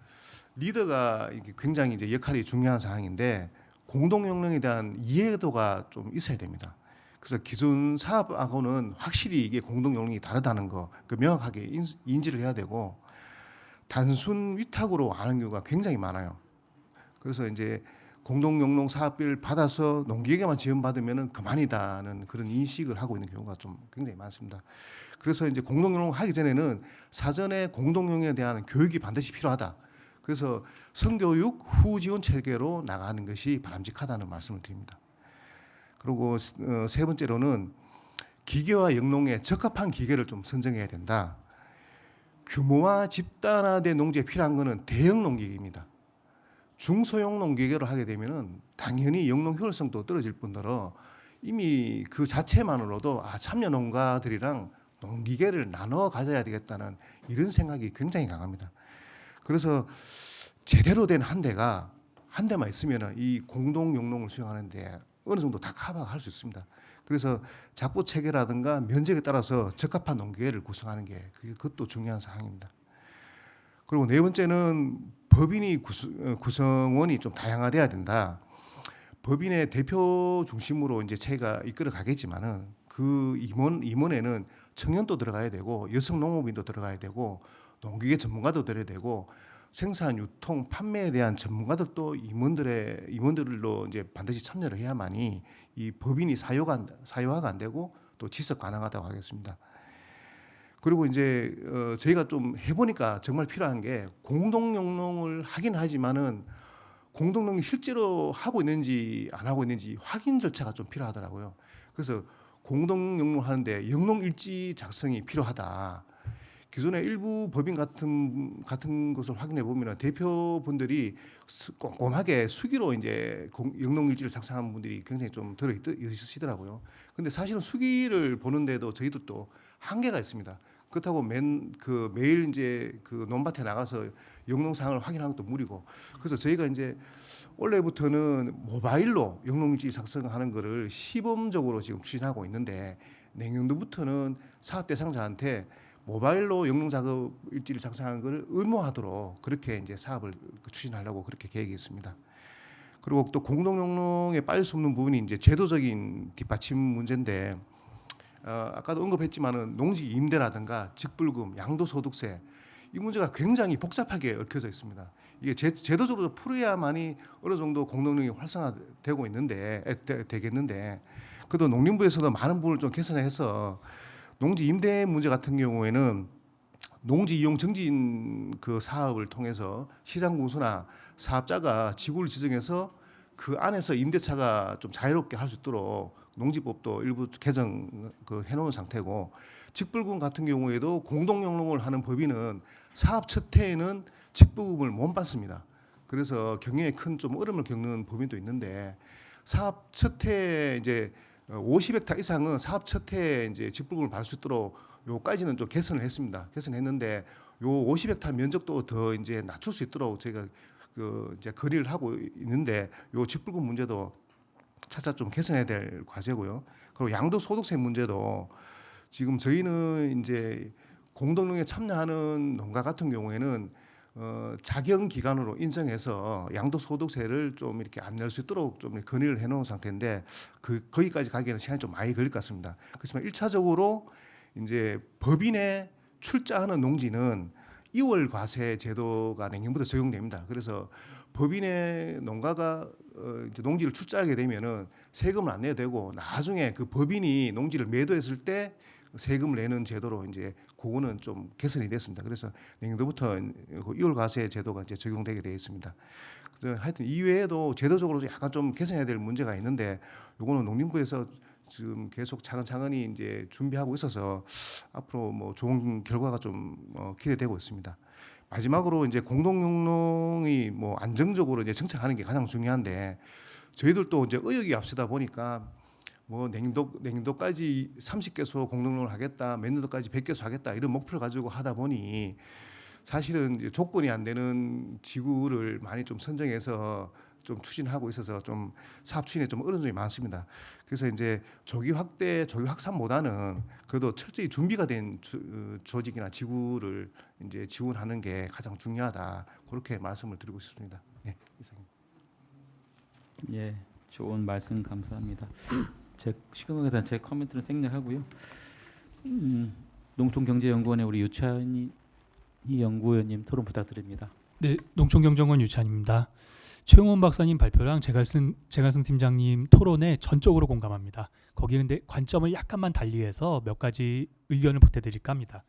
리더가 이게 굉장히 이제 역할이 중요한 사항인데, 공동 영농에 대한 이해도가 좀 있어야 됩니다. 그래서 기존 사업하고는 확실히 이게 공동 영농이 다르다는 거 명확하게 인지를 해야 되고, 단순 위탁으로 아는 경우가 굉장히 많아요. 그래서 이제 공동 영농 사업비를 받아서 농기계만 지원받으면은 그만이다는 그런 인식을 하고 있는 경우가 좀 굉장히 많습니다. 그래서 이제 공동 영농 하기 전에는 사전에 공동 영농에 대한 교육이 반드시 필요하다. 그래서 성교육 후 지원 체계로 나가는 것이 바람직하다는 말씀을 드립니다. 그리고 세 번째로는 기계화 영농에 적합한 기계를 좀 선정해야 된다. 규모화 집단화된 농지에 필요한 것은 대형 농기계입니다. 중소형 농기계로 하게 되면은 당연히 영농 효율성도 떨어질 뿐더러 이미 그 자체만으로도 참여 농가들이랑 농기계를 나눠 가져야 되겠다는 이런 생각이 굉장히 강합니다. 그래서 제대로 된 한 대만 있으면은 이 공동 영농을 수행하는데 어느 정도 다 커버할 수 있습니다. 그래서 작부 체계라든가 면적에 따라서 적합한 농기계를 구성하는 게 그것도 중요한 사항입니다. 그리고 네 번째는 법인이 구성원이 좀 다양화돼야 된다. 법인의 대표 중심으로 이제 체계가 이끌어 가겠지만은 그 임원에는 청년도 들어가야 되고 여성 농업인도 들어가야 되고 농기계 전문가도 들어야 되고 생산, 유통, 판매에 대한 전문가들도 임원들로 이제 반드시 참여를 해야만이 이 법인이 사유화가 안 되고 또 지속 가능하다고 하겠습니다. 그리고 이제 저희가 좀 해보니까 정말 필요한 게 공동 영농을 하긴 하지만은 공동 영농이 실제로 하고 있는지 안 하고 있는지 확인 절차가 좀 필요하더라고요. 그래서 공동 영농 하는데 영농 일지 작성이 필요하다. 기존에 일부 법인 같은 것을 확인해 보면 대표분들이 꼼꼼하게 수기로 이제 영농 일지를 작성한 분들이 굉장히 좀 들어 있으시더라고요. 근데 사실은 수기를 보는데도 저희들도 한계가 있습니다. 그렇다고 매일 이제 그 논밭에 나가서 영농 상황을 확인하는 것도 무리고, 그래서 저희가 이제 올해부터는 모바일로 영농 일지 작성하는 거를 시범적으로 지금 추진하고 있는데, 내년도부터는 사업 대상자한테 모바일로 영농 작업 일지를 작성하는 것을 의무화하도록 그렇게 이제 사업을 추진하려고 그렇게 계획이 있습니다. 그리고 또 공동 영농에 빠질 수 없는 부분이 이제 제도적인 뒷받침 문제인데, 아까도 언급했지만은 농지 임대라든가 직불금, 양도소득세 이 문제가 굉장히 복잡하게 얽혀져 있습니다. 이게 제도적으로 풀어야만이 어느 정도 공동농이 활성화되고 있는데 되겠는데 그래도 농림부에서도 많은 부분을 좀 개선해서 농지 임대 문제 같은 경우에는 농지 이용 증진 그 사업을 통해서 시장 공수나 사업자가 지구를 지정해서 그 안에서 임대차가 좀 자유롭게 할 수 있도록 농지법도 일부 개정 그 해놓은 상태고 직불금 같은 경우에도 공동용농을 하는 법인은 사업 첫 해에는 직불금을 못 받습니다. 그래서 경영에 큰 좀 어려움을 겪는 법인도 있는데 사업 첫 해 이제 50헥타 이상은 사업 첫 해에 이제 직불금을 받을 수 있도록 요까지는 좀 개선을 했습니다. 개선했는데 요 50헥타 면적도 더 이제 낮출 수 있도록 저희가 그 이제 건의를 하고 있는데 요 직불금 문제도 차차 좀 개선해야 될 과제고요. 그리고 양도소득세 문제도 지금 저희는 이제 공동농에 참여하는 농가 같은 경우에는 자경 기관으로 인정해서 양도소득세를 좀 이렇게 안 낼 수 있도록 좀 건의를 해놓은 상태인데 거기까지 가기에는 시간이 좀 많이 걸릴 것 같습니다. 그렇지만 1차적으로 이제 법인에 출자하는 농지는 2월 과세 제도가 내년부터 적용됩니다. 그래서 법인의 농가가 이제 농지를 출자하게 되면은 세금을 안 내야 되고 나중에 그 법인이 농지를 매도했을 때 세금을 내는 제도로 이제 그거는 좀 개선이 됐습니다. 그래서 내년도부터 2월 과세 제도가 이제 적용되게 되어 있습니다. 하여튼 이외에도 제도적으로 약간 좀 개선해야 될 문제가 있는데 요거는 농림부에서 지금 계속 차근차근히 이제 준비하고 있어서 앞으로 뭐 좋은 결과가 좀 기대되고 있습니다. 마지막으로 이제 공동용농이 뭐 안정적으로 이제 정착하는 게 가장 중요한데 저희들도 이제 의욕이 앞서다 보니까 뭐 내년도까지 30개소 공동농을 하겠다, 내년도까지 100개소 하겠다 이런 목표를 가지고 하다 보니 사실은 이제 조건이 안 되는 지구를 많이 좀 선정해서 좀 추진하고 있어서 좀 사업 추진에 좀 어려운 점이 많습니다. 그래서 이제 조기 확대, 조기 확산보다는 그래도 철저히 준비가 된 조직이나 지구를 이제 지원하는 게 가장 중요하다. 그렇게 말씀을 드리고 싶습니다. 네, 이상입니다. 예, 좋은 말씀 감사합니다. 제 시간에 대한 제 코멘트는 생략하고요. 농촌경제연구원의 우리 유찬희 연구위원님 토론 부탁드립니다. 네, 농촌경제연구원 유찬입니다. 최용원 박사님 발표랑 제갈승 팀장님 토론에 전적으로 공감합니다. 거기에 근데 관점을 약간만 달리해서 몇 가지 의견을 보태드릴까 합니다.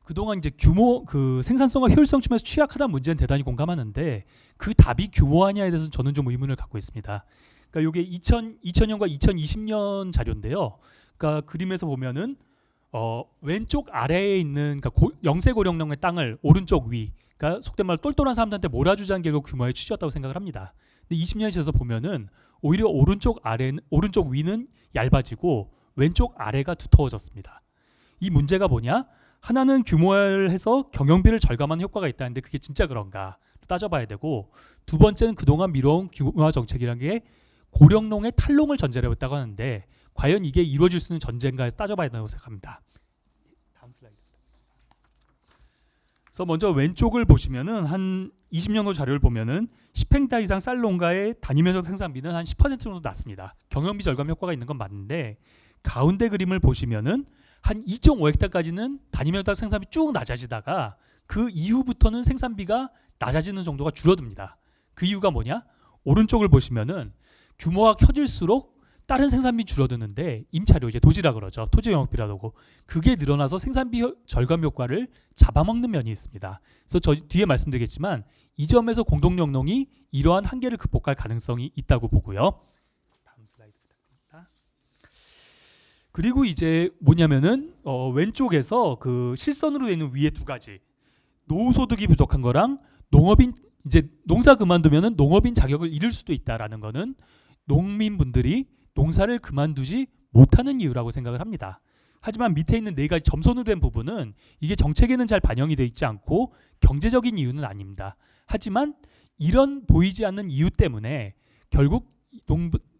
그동안 이제 규모, 그 생산성과 효율성 측면에서 취약하다는 문제는 대단히 공감하는데 그 답이 규모화냐에 대해서는 저는 좀 의문을 갖고 있습니다. 그러니까 이게 2000년과 2020년 자료인데요. 그러니까 그림에서 보면은 왼쪽 아래에 있는 그러니까 영세고령농의 땅을 오른쪽 위, 그러니까 속된 말로 똘똘한 사람들한테 몰아주자는 게 규모의 취지였다고 생각을 합니다. 근데 20년이 지나서 보면은 오히려 오른쪽 위는 얇아지고 왼쪽 아래가 두터워졌습니다. 이 문제가 뭐냐? 하나는 규모화를 해서 경영비를 절감하는 효과가 있다는데 그게 진짜 그런가 따져봐야 되고, 두 번째는 그동안 미뤄온 규모화 정책이라는 게 고령농의 탈농을 전제로 했다고 하는데 과연 이게 이루어질 수 있는 전제인가에서 따져봐야 된다고 생각합니다. 다음 슬라이드. 그래서 먼저 왼쪽을 보시면은 한 20년 후 자료를 보면은 10헥타 이상 쌀 농가의 단위 면적 생산비는 한 10% 정도 낮습니다. 경영비 절감 효과가 있는 건 맞는데 가운데 그림을 보시면은 한 2.5헥타까지는 단위 면적 생산비 쭉 낮아지다가 그 이후부터는 생산비가 낮아지는 정도가 줄어듭니다. 그 이유가 뭐냐? 오른쪽을 보시면은 규모가 커질수록 다른 생산비 줄어드는데 임차료, 이제 도지라 그러죠. 토지 영업비라고. 그게 늘어나서 생산비 절감 효과를 잡아먹는 면이 있습니다. 그래서 저 뒤에 말씀드리겠지만 이 점에서 공동영농이 이러한 한계를 극복할 가능성이 있다고 보고요. 다음 슬라이드 부탁드립니다. 그리고 이제 뭐냐면은 왼쪽에서 그 실선으로 되는 위에 두 가지, 노후소득이 부족한 거랑 농업인, 이제 농사 그만두면은 농업인 자격을 잃을 수도 있다라는 거는 농민분들이 농사를 그만두지 못하는 이유라고 생각을 합니다. 하지만 밑에 있는 네 가지 점선으로 된 부분은 이게 정책에는 잘 반영이 되어 있지 않고 경제적인 이유는 아닙니다. 하지만 이런 보이지 않는 이유 때문에 결국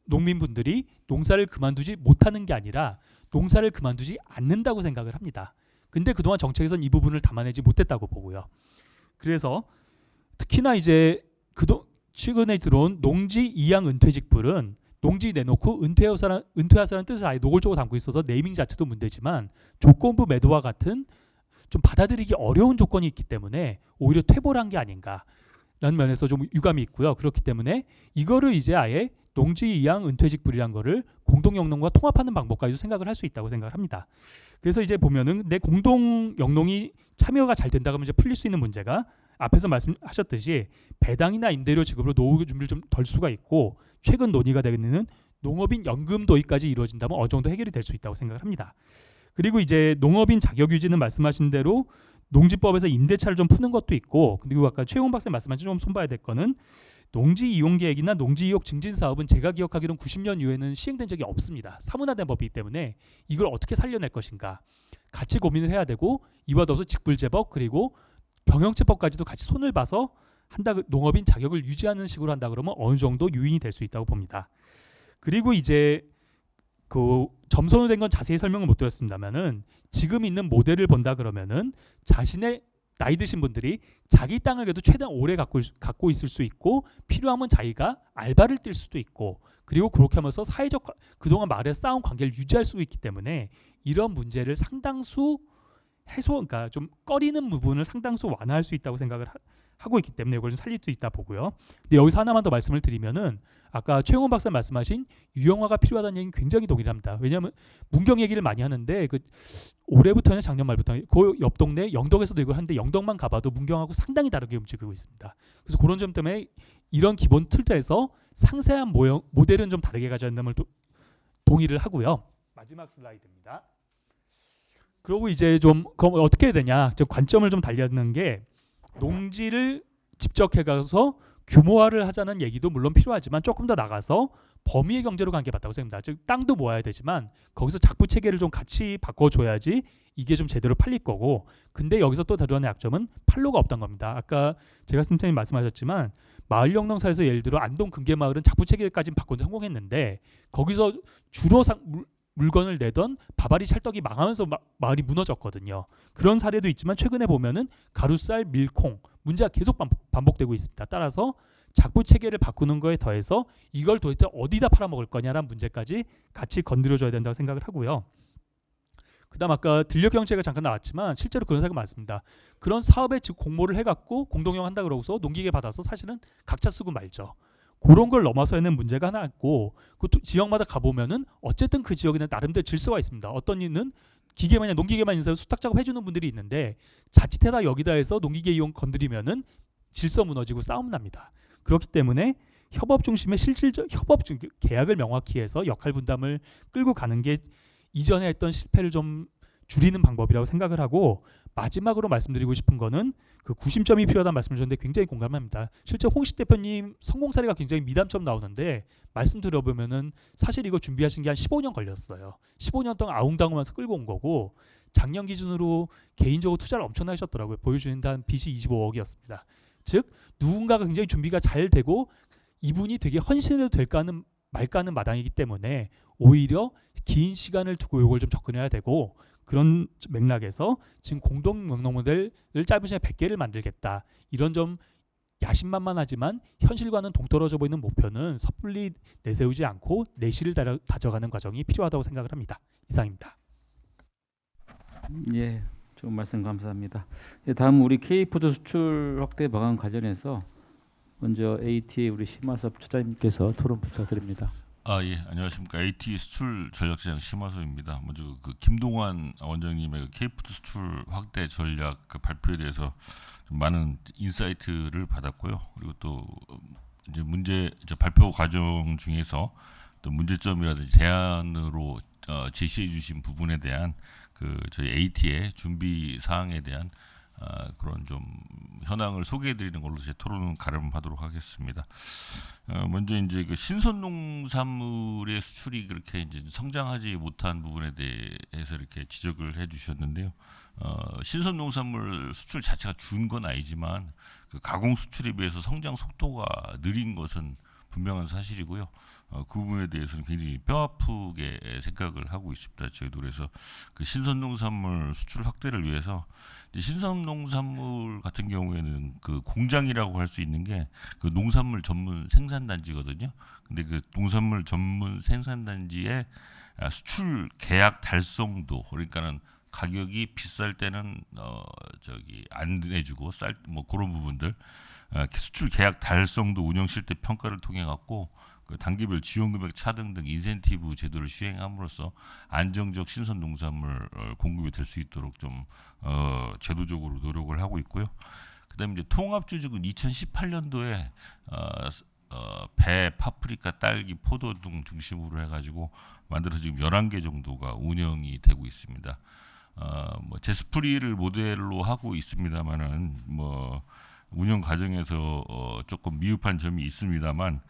농민분들이 농사를 그만두지 못하는 게 아니라 농사를 그만두지 않는다고 생각을 합니다. 근데 그동안 정책에서는 이 부분을 담아내지 못했다고 보고요. 그래서 특히나 이제 최근에 들어온 농지 이양 은퇴직불은 농지 내놓고 은퇴하사라는 뜻을 아예 노골적으로 담고 있어서 네이밍 자체도 문제지만 조건부 매도와 같은 좀 받아들이기 어려운 조건이 있기 때문에 오히려 퇴보를 한 게 아닌가라는 면에서 좀 유감이 있고요. 그렇기 때문에 이거를 이제 아예 농지 이양 은퇴직 불이란 거를 공동 영농과 통합하는 방법까지도 생각을 할 수 있다고 생각을 합니다. 그래서 이제 보면은 내 공동 영농이 참여가 잘 된다 그러면 이제 풀릴 수 있는 문제가 앞에서 말씀하셨듯이 배당이나 임대료 지급으로 노후 준비를 좀 덜 수가 있고 최근 논의가 되는 농업인 연금 도입까지 이루어진다면 어느 정도 해결이 될 수 있다고 생각을 합니다. 그리고 이제 농업인 자격 유지는 말씀하신 대로 농지법에서 임대차를 좀 푸는 것도 있고, 그리고 아까 최용 박사님 말씀하신 좀 손봐야 될 거는 농지 이용 계획이나 농지 이용 증진 사업은 제가 기억하기로는 90년 이후에는 시행된 적이 없습니다. 사문화된 법이기 때문에 이걸 어떻게 살려낼 것인가 같이 고민을 해야 되고, 이와 더불어서 직불제법 그리고 경영체법까지도 같이 손을 봐서 한다. 농업인 자격을 유지하는 식으로 한다 그러면 어느 정도 유인이 될 수 있다고 봅니다. 그리고 이제 그 점선으로 된 건 자세히 설명을 못 드렸습니다만은 지금 있는 모델을 본다 그러면은 자신의 나이 드신 분들이 자기 땅을 그래도 최대한 오래 갖고 있을 수 있고, 필요하면 자기가 알바를 뛸 수도 있고, 그리고 그렇게 하면서 사회적 그동안 마을에서 쌓은 관계를 유지할 수 있기 때문에 이런 문제를 상당수 그러니까 좀 꺼리는 부분을 상당수 완화할 수 있다고 생각을 하고 있기 때문에 이걸 좀 살릴 수 있다 보고요. 근데 여기서 하나만 더 말씀을 드리면은 아까 최용원 박사 말씀하신 유형화가 필요하다는 얘기는 굉장히 동일합니다. 왜냐하면 문경 얘기를 많이 하는데 그 올해부터는 작년 말부터 그 옆 동네 영덕에서도 이걸 하는데 영덕만 가봐도 문경하고 상당히 다르게 움직이고 있습니다. 그래서 그런 점 때문에 이런 기본 틀에서 상세한 모델은 좀 다르게 가져야 한다는 걸 동의를 하고요. 마지막 슬라이드입니다. 그리고 이제 좀 그럼 어떻게 해야 되냐? 관점을 좀 달리는 게 농지를 직접 해가서 규모화를 하자는 얘기도 물론 필요하지만 조금 더 나가서 범위의 경제로 간 게 맞다고 생각합니다. 즉 땅도 모아야 되지만 거기서 작부 체계를 좀 같이 바꿔줘야지 이게 좀 제대로 팔릴 거고, 근데 여기서 또 드러난 약점은 판로가 없던 겁니다. 아까 제가 선생님 말씀하셨지만 마을 영농사에서 예를 들어 안동 근계마을은 작부 체계까지는 바꿔서 성공했는데 거기서 주로 물건을 내던 바바리 찰떡이 망하면서 마을이 무너졌거든요. 그런 사례도 있지만 최근에 보면은 가루쌀, 밀콩 문제가 계속 반복되고 있습니다. 따라서 작부 체계를 바꾸는 거에 더해서 이걸 도대체 어디다 팔아먹을 거냐라는 문제까지 같이 건드려줘야 된다고 생각을 하고요. 그다음 아까 들녘 경제가 잠깐 나왔지만 실제로 그런 사례가 많습니다. 그런 사업에 즉 공모를 해갖고 공동영 한다 그러고서 농기계 받아서 사실은 각자 쓰고 말죠. 그런 걸 넘어서는 문제가 하나 있고, 그 지역마다 가보면은 어쨌든 그 지역에는 나름대로 질서가 있습니다. 어떤 이는 기계만 농기계만 있어서 수탁 작업 해주는 분들이 있는데 자칫해다 여기다 해서 농기계 이용 건드리면은 질서 무너지고 싸움 납니다. 그렇기 때문에 협업 중심의 실질적 계약을 명확히 해서 역할 분담을 끌고 가는 게 이전에 했던 실패를 좀 줄이는 방법이라고 생각을 하고, 마지막으로 말씀드리고 싶은 거는 그 구심점이 필요하다는 말씀을 주셨는데 굉장히 공감합니다. 실제 홍식 대표님 성공 사례가 굉장히 미담처럼 나오는데 말씀 들어보면은 사실 이거 준비하신 게 한 15년 걸렸어요. 15년 동안 아웅다웅하면서 끌고 온 거고, 작년 기준으로 개인적으로 투자를 엄청나게 하셨더라고요. 보여주는 한 빚이 25억이었습니다. 즉 누군가가 굉장히 준비가 잘 되고 이분이 되게 헌신해도 될까 하는 말까 하는 마당이기 때문에 오히려 긴 시간을 두고 이걸 좀 접근해야 되고, 그런 맥락에서 지금 공동 영농 모델을 짧은 시간에 100개를 만들겠다, 이런 좀 야심만만하지만 현실과는 동떨어져 보이는 목표는 섣불리 내세우지 않고 내실을 다져가는 과정이 필요하다고 생각을 합니다. 이상입니다. 예, 좋은 말씀 감사합니다. 예, 다음 우리 K푸드 수출 확대 방안 관련해서 먼저 ATA 우리 심화섭 처장님께서 토론 부탁드립니다. 예, 안녕하십니까. AT 수출 전략시장 심화소입니다. 먼저 그 김동환 원장님의 그 K푸드 수출 확대 전략 그 발표에 대해서 좀 많은 인사이트를 받았고요. 그리고 또 이제 발표 과정 중에서 또 문제점이라든지 대안으로 제시해 주신 부분에 대한 그 저희 AT의 준비 사항에 대한 그런 좀 현황을 소개해드리는 걸로 제 토론을 가름하도록 하겠습니다. 먼저 이제 그 신선농산물의 수출이 그렇게 이제 성장하지 못한 부분에 대해서 이렇게 지적을 해주셨는데요. 신선농산물 수출 자체가 준 건 아니지만 그 가공 수출에 비해서 성장 속도가 느린 것은 분명한 사실이고요. 그 부분에 대해서는 굉장히 뼈아프게 생각을 하고 있습니다. 저희도 그래서 그 신선농산물 수출 확대를 위해서 신선농산물 같은 경우에는 그 공장이라고 할 수 있는 게 그 농산물 전문 생산단지거든요. 근데 그 농산물 전문 생산단지의 수출 계약 달성도, 그러니까는 가격이 비쌀 때는 저기 안 내주고 쌀 뭐 그런 부분들 수출 계약 달성도 운영 실태 평가를 통해 갖고 그 단계별 지원 금액 차등 등 인센티브 제도를 시행함으로써 안정적 신선 농산물 공급이 될 수 있도록 좀 제도적으로 노력을 하고 있고요. 그다음에 이제 통합조직은 2018년도에 배, 파프리카, 딸기, 포도 등 중심으로 해가지고 만들어서 지금 11개 정도가 운영이 되고 있습니다. 뭐 제스프리를 모델로 하고 있습니다만은 뭐 운영 과정에서 조금 미흡한 점이 있습니다만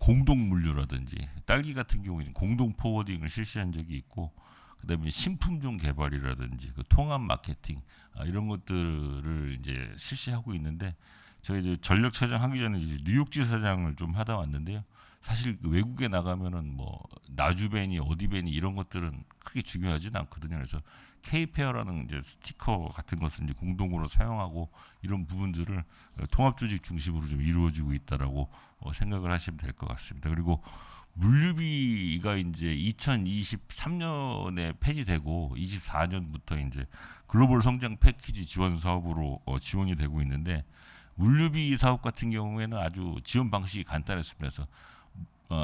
공동 물류라든지 딸기 같은 경우에는 공동 포워딩을 실시한 적이 있고 그다음에 신품종 개발이라든지 그 통합 마케팅 이런 것들을 이제 실시하고 있는데 저희 이제 전력차장 하기 전에 이제 뉴욕지사장을 좀 하다 왔는데요. 사실 그 외국에 나가면은 뭐 나주벤이 어디벤이 이런 것들은 크게 중요하지는 않거든요. 그래서 K페어라는 이제 스티커 같은 것을 이제 공동으로 사용하고 이런 부분들을 통합조직 중심으로 좀 이루어지고 있다라고 생각을 하시면 될 것 같습니다. 그리고 물류비가 이제 2023년에 폐지되고 24년부터 이제 글로벌 성장 패키지 지원 사업으로 지원이 되고 있는데 물류비 사업 같은 경우에는 아주 지원 방식이 간단했습니다. 그래서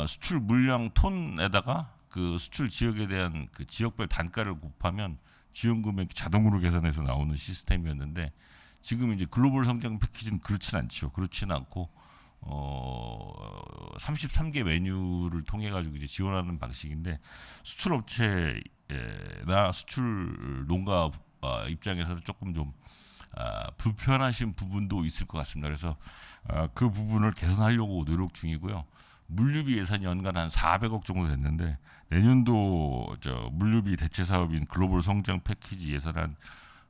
수출 물량 톤에다가 그 수출 지역에 대한 그 지역별 단가를 곱하면 지원 금액 자동으로 계산해서 나오는 시스템이었는데 지금 이제 글로벌 성장 패키지는 그렇진 않죠. 그렇지는 않고 33개 메뉴를 통해 가지고 이제 지원하는 방식인데 수출 업체나 수출 농가 입장에서는 조금 좀 불편하신 부분도 있을 것 같습니다. 그래서 그 부분을 개선하려고 노력 중이고요. 물류비 예산이 연간 한 400억 정도 됐는데 내년도 물류비 대체 사업인 글로벌 성장 패키지 예산 한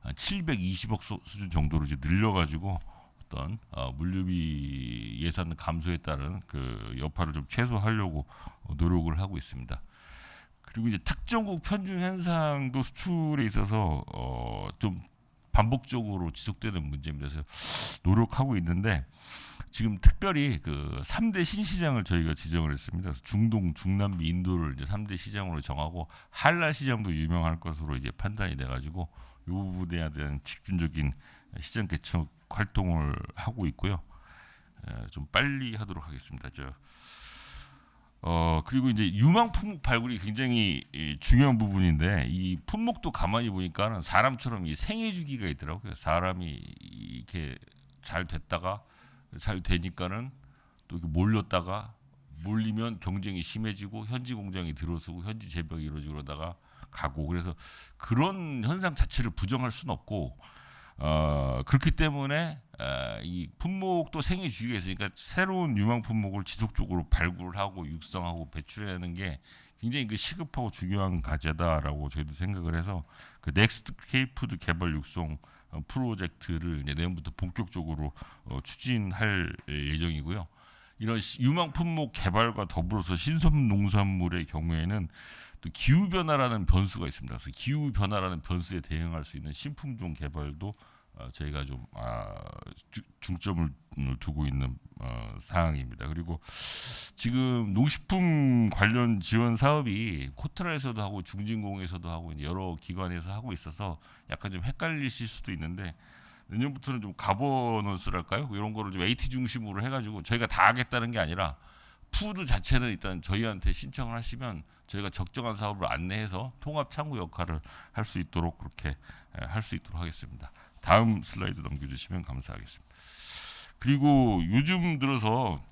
720억 수준 정도로 이제 늘려가지고 어떤 물류비 예산 감소에 따른 그 여파를 좀 최소화하려고 노력을 하고 있습니다. 그리고 이제 특정국 편중 현상도 수출에 있어서 좀 반복적으로 지속되는 문제입니다. 그래서 노력하고 있는데 지금 특별히 그 3대 신시장을 저희가 지정을 했습니다. 그래서 중동, 중남미, 인도를 이제 3대 시장으로 정하고 할랄 시장도 유명할 것으로 이제 판단이 돼가지고 이 부분에 대한 집중적인 시장 개척 활동을 하고 있고요. 좀 빨리 하도록 하겠습니다. 그리고 이제 유망 품목 발굴이 굉장히 중요한 부분인데 이 품목도 가만히 보니까는 사람처럼 이 생애 주기가 있더라고요. 사람이 이렇게 잘 됐다가 잘 되니까는 또 이렇게 몰렸다가 몰리면 경쟁이 심해지고 현지 공장이 들어서고 현지 재배가 이루어지고 그러다가 가고 그래서 그런 현상 자체를 부정할 수는 없고 그렇기 때문에 이 품목도 생애 주기가 있으니까 새로운 유망 품목을 지속적으로 발굴하고 육성하고 배출해내는 게 굉장히 그 시급하고 중요한 과제다라고 저희도 생각을 해서 그 넥스트 K푸드 개발 육성 프로젝트를 이제 내년부터 본격적으로 추진할 예정이고요. 이런 유망 품목 개발과 더불어서 신선 농산물의 경우에는 또 기후 변화라는 변수가 있습니다. 그래서 기후 변화라는 변수에 대응할 수 있는 신품종 개발도 저희가 좀 중점을 두고 있는 사항입니다. 그리고 지금 농식품 관련 지원 사업이 코트라에서도 하고 중진공에서도 하고 이제 여러 기관에서 하고 있어서 약간 좀 헷갈리실 수도 있는데 내년부터는 좀 가버넌스랄까요? 이런 거를 좀 AT 중심으로 해가지고 저희가 다 하겠다는 게 아니라 푸드 자체는 일단 저희한테 신청을 하시면 저희가 적정한 사업을 안내해서 통합 창구 역할을 할 수 있도록 그렇게 할 수 있도록 하겠습니다. 다음 슬라이드 넘겨주시면 감사하겠습니다. 그리고 요즘 들어서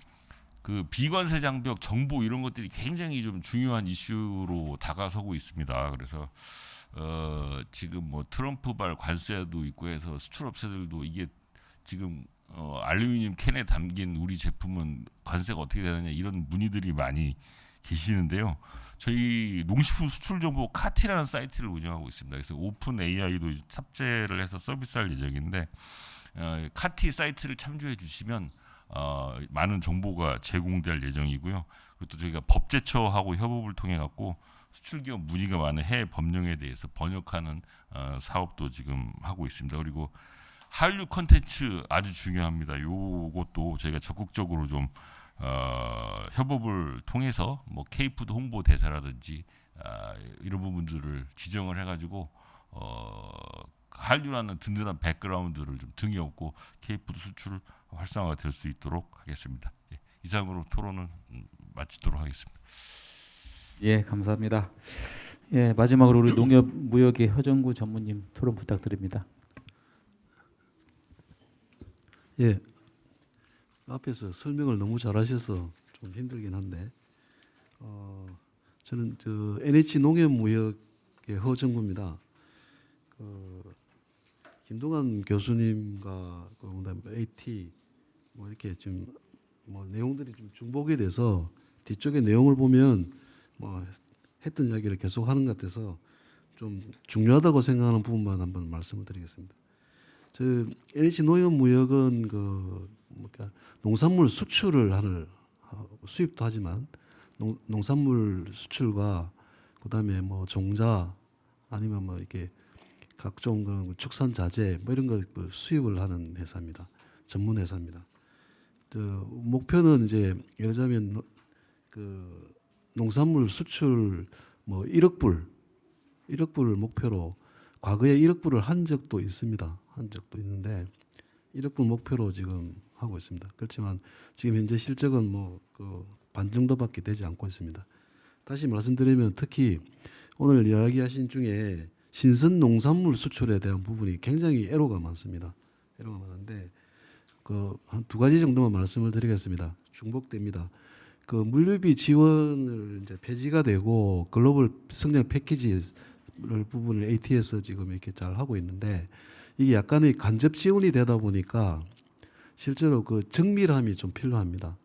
그 비관세 장벽 정보 이런 것들이 굉장히 좀 중요한 이슈로 다가서고 있습니다. 그래서 지금 뭐 트럼프발 관세도 있고 해서 수출업체들도 이게 지금 알루미늄 캔에 담긴 우리 제품은 관세가 어떻게 되느냐 이런 문의들이 많이 계시는데요. 저희 농식품 수출 정보 카티라는 사이트를 운영하고 있습니다. 그래서 오픈 AI도 탑재를 해서 서비스할 예정인데 카티 사이트를 참조해 주시면 많은 정보가 제공될 예정이고요. 그리고 또 저희가 법제처하고 협업을 통해 갖고 수출기업 문의가 많은 해외 법령에 대해서 번역하는 사업도 지금 하고 있습니다. 그리고 한류 콘텐츠 아주 중요합니다. 요것도 저희가 적극적으로 좀 협업을 통해서 뭐 K푸드 홍보 대사라든지 이런 부분들을 지정을 해가지고 한류라는 든든한 백그라운드를 좀 등에 업고 K푸드 수출 활성화가 될 수 있도록 하겠습니다. 예, 이상으로 토론은 마치도록 하겠습니다. 예, 감사합니다. 예, 마지막으로 우리 농협무역의 허정구 전무님 토론 부탁드립니다. 예, 앞에서 설명을 너무 잘하셔서 좀 힘들긴 한데, 저는 저 NH 농협무역의 허정구입니다. 김동완 교수님과 그다음에 AT 뭐 이렇게 좀 뭐 내용들이 좀 중복이 돼서 뒤쪽에 내용을 보면 뭐 했던 이야기를 계속 하는 것 같아서 좀 중요하다고 생각하는 부분만 한번 말씀을 드리겠습니다. 저 NH 농협무역은 그러니까 농산물 수출을 하는 수입도 하지만 농산물 수출과 그다음에 뭐 종자 아니면 뭐 이렇게 각종 그런 축산 자재 뭐 이런 걸 수입을 하는 회사입니다. 전문 회사입니다. 목표는 이제 예를 들자면 그 농산물 수출 뭐 1억 불을 목표로 과거에 1억 불을 한 적도 있습니다. 한 적도 있는데 1억 불 목표로 지금 하고 있습니다. 그렇지만 지금 현재 실적은 뭐 그 반 정도밖에 되지 않고 있습니다. 다시 말씀드리면 특히 오늘 이야기하신 중에 신선 농산물 수출에 대한 부분이 굉장히 애로가 많습니다. 애로가 많은데 한 두 가지 정도만 말씀을 드리겠습니다. 중복됩니다. 그 물류비 지원을 이제 폐지가 되고 글로벌 성장 패키지를 부분을 AT에서 지금 이렇게 잘 하고 있는데 이게 약간의 간접 지원이 되다 보니까 실제로 그 정밀함이 좀 필요합니다.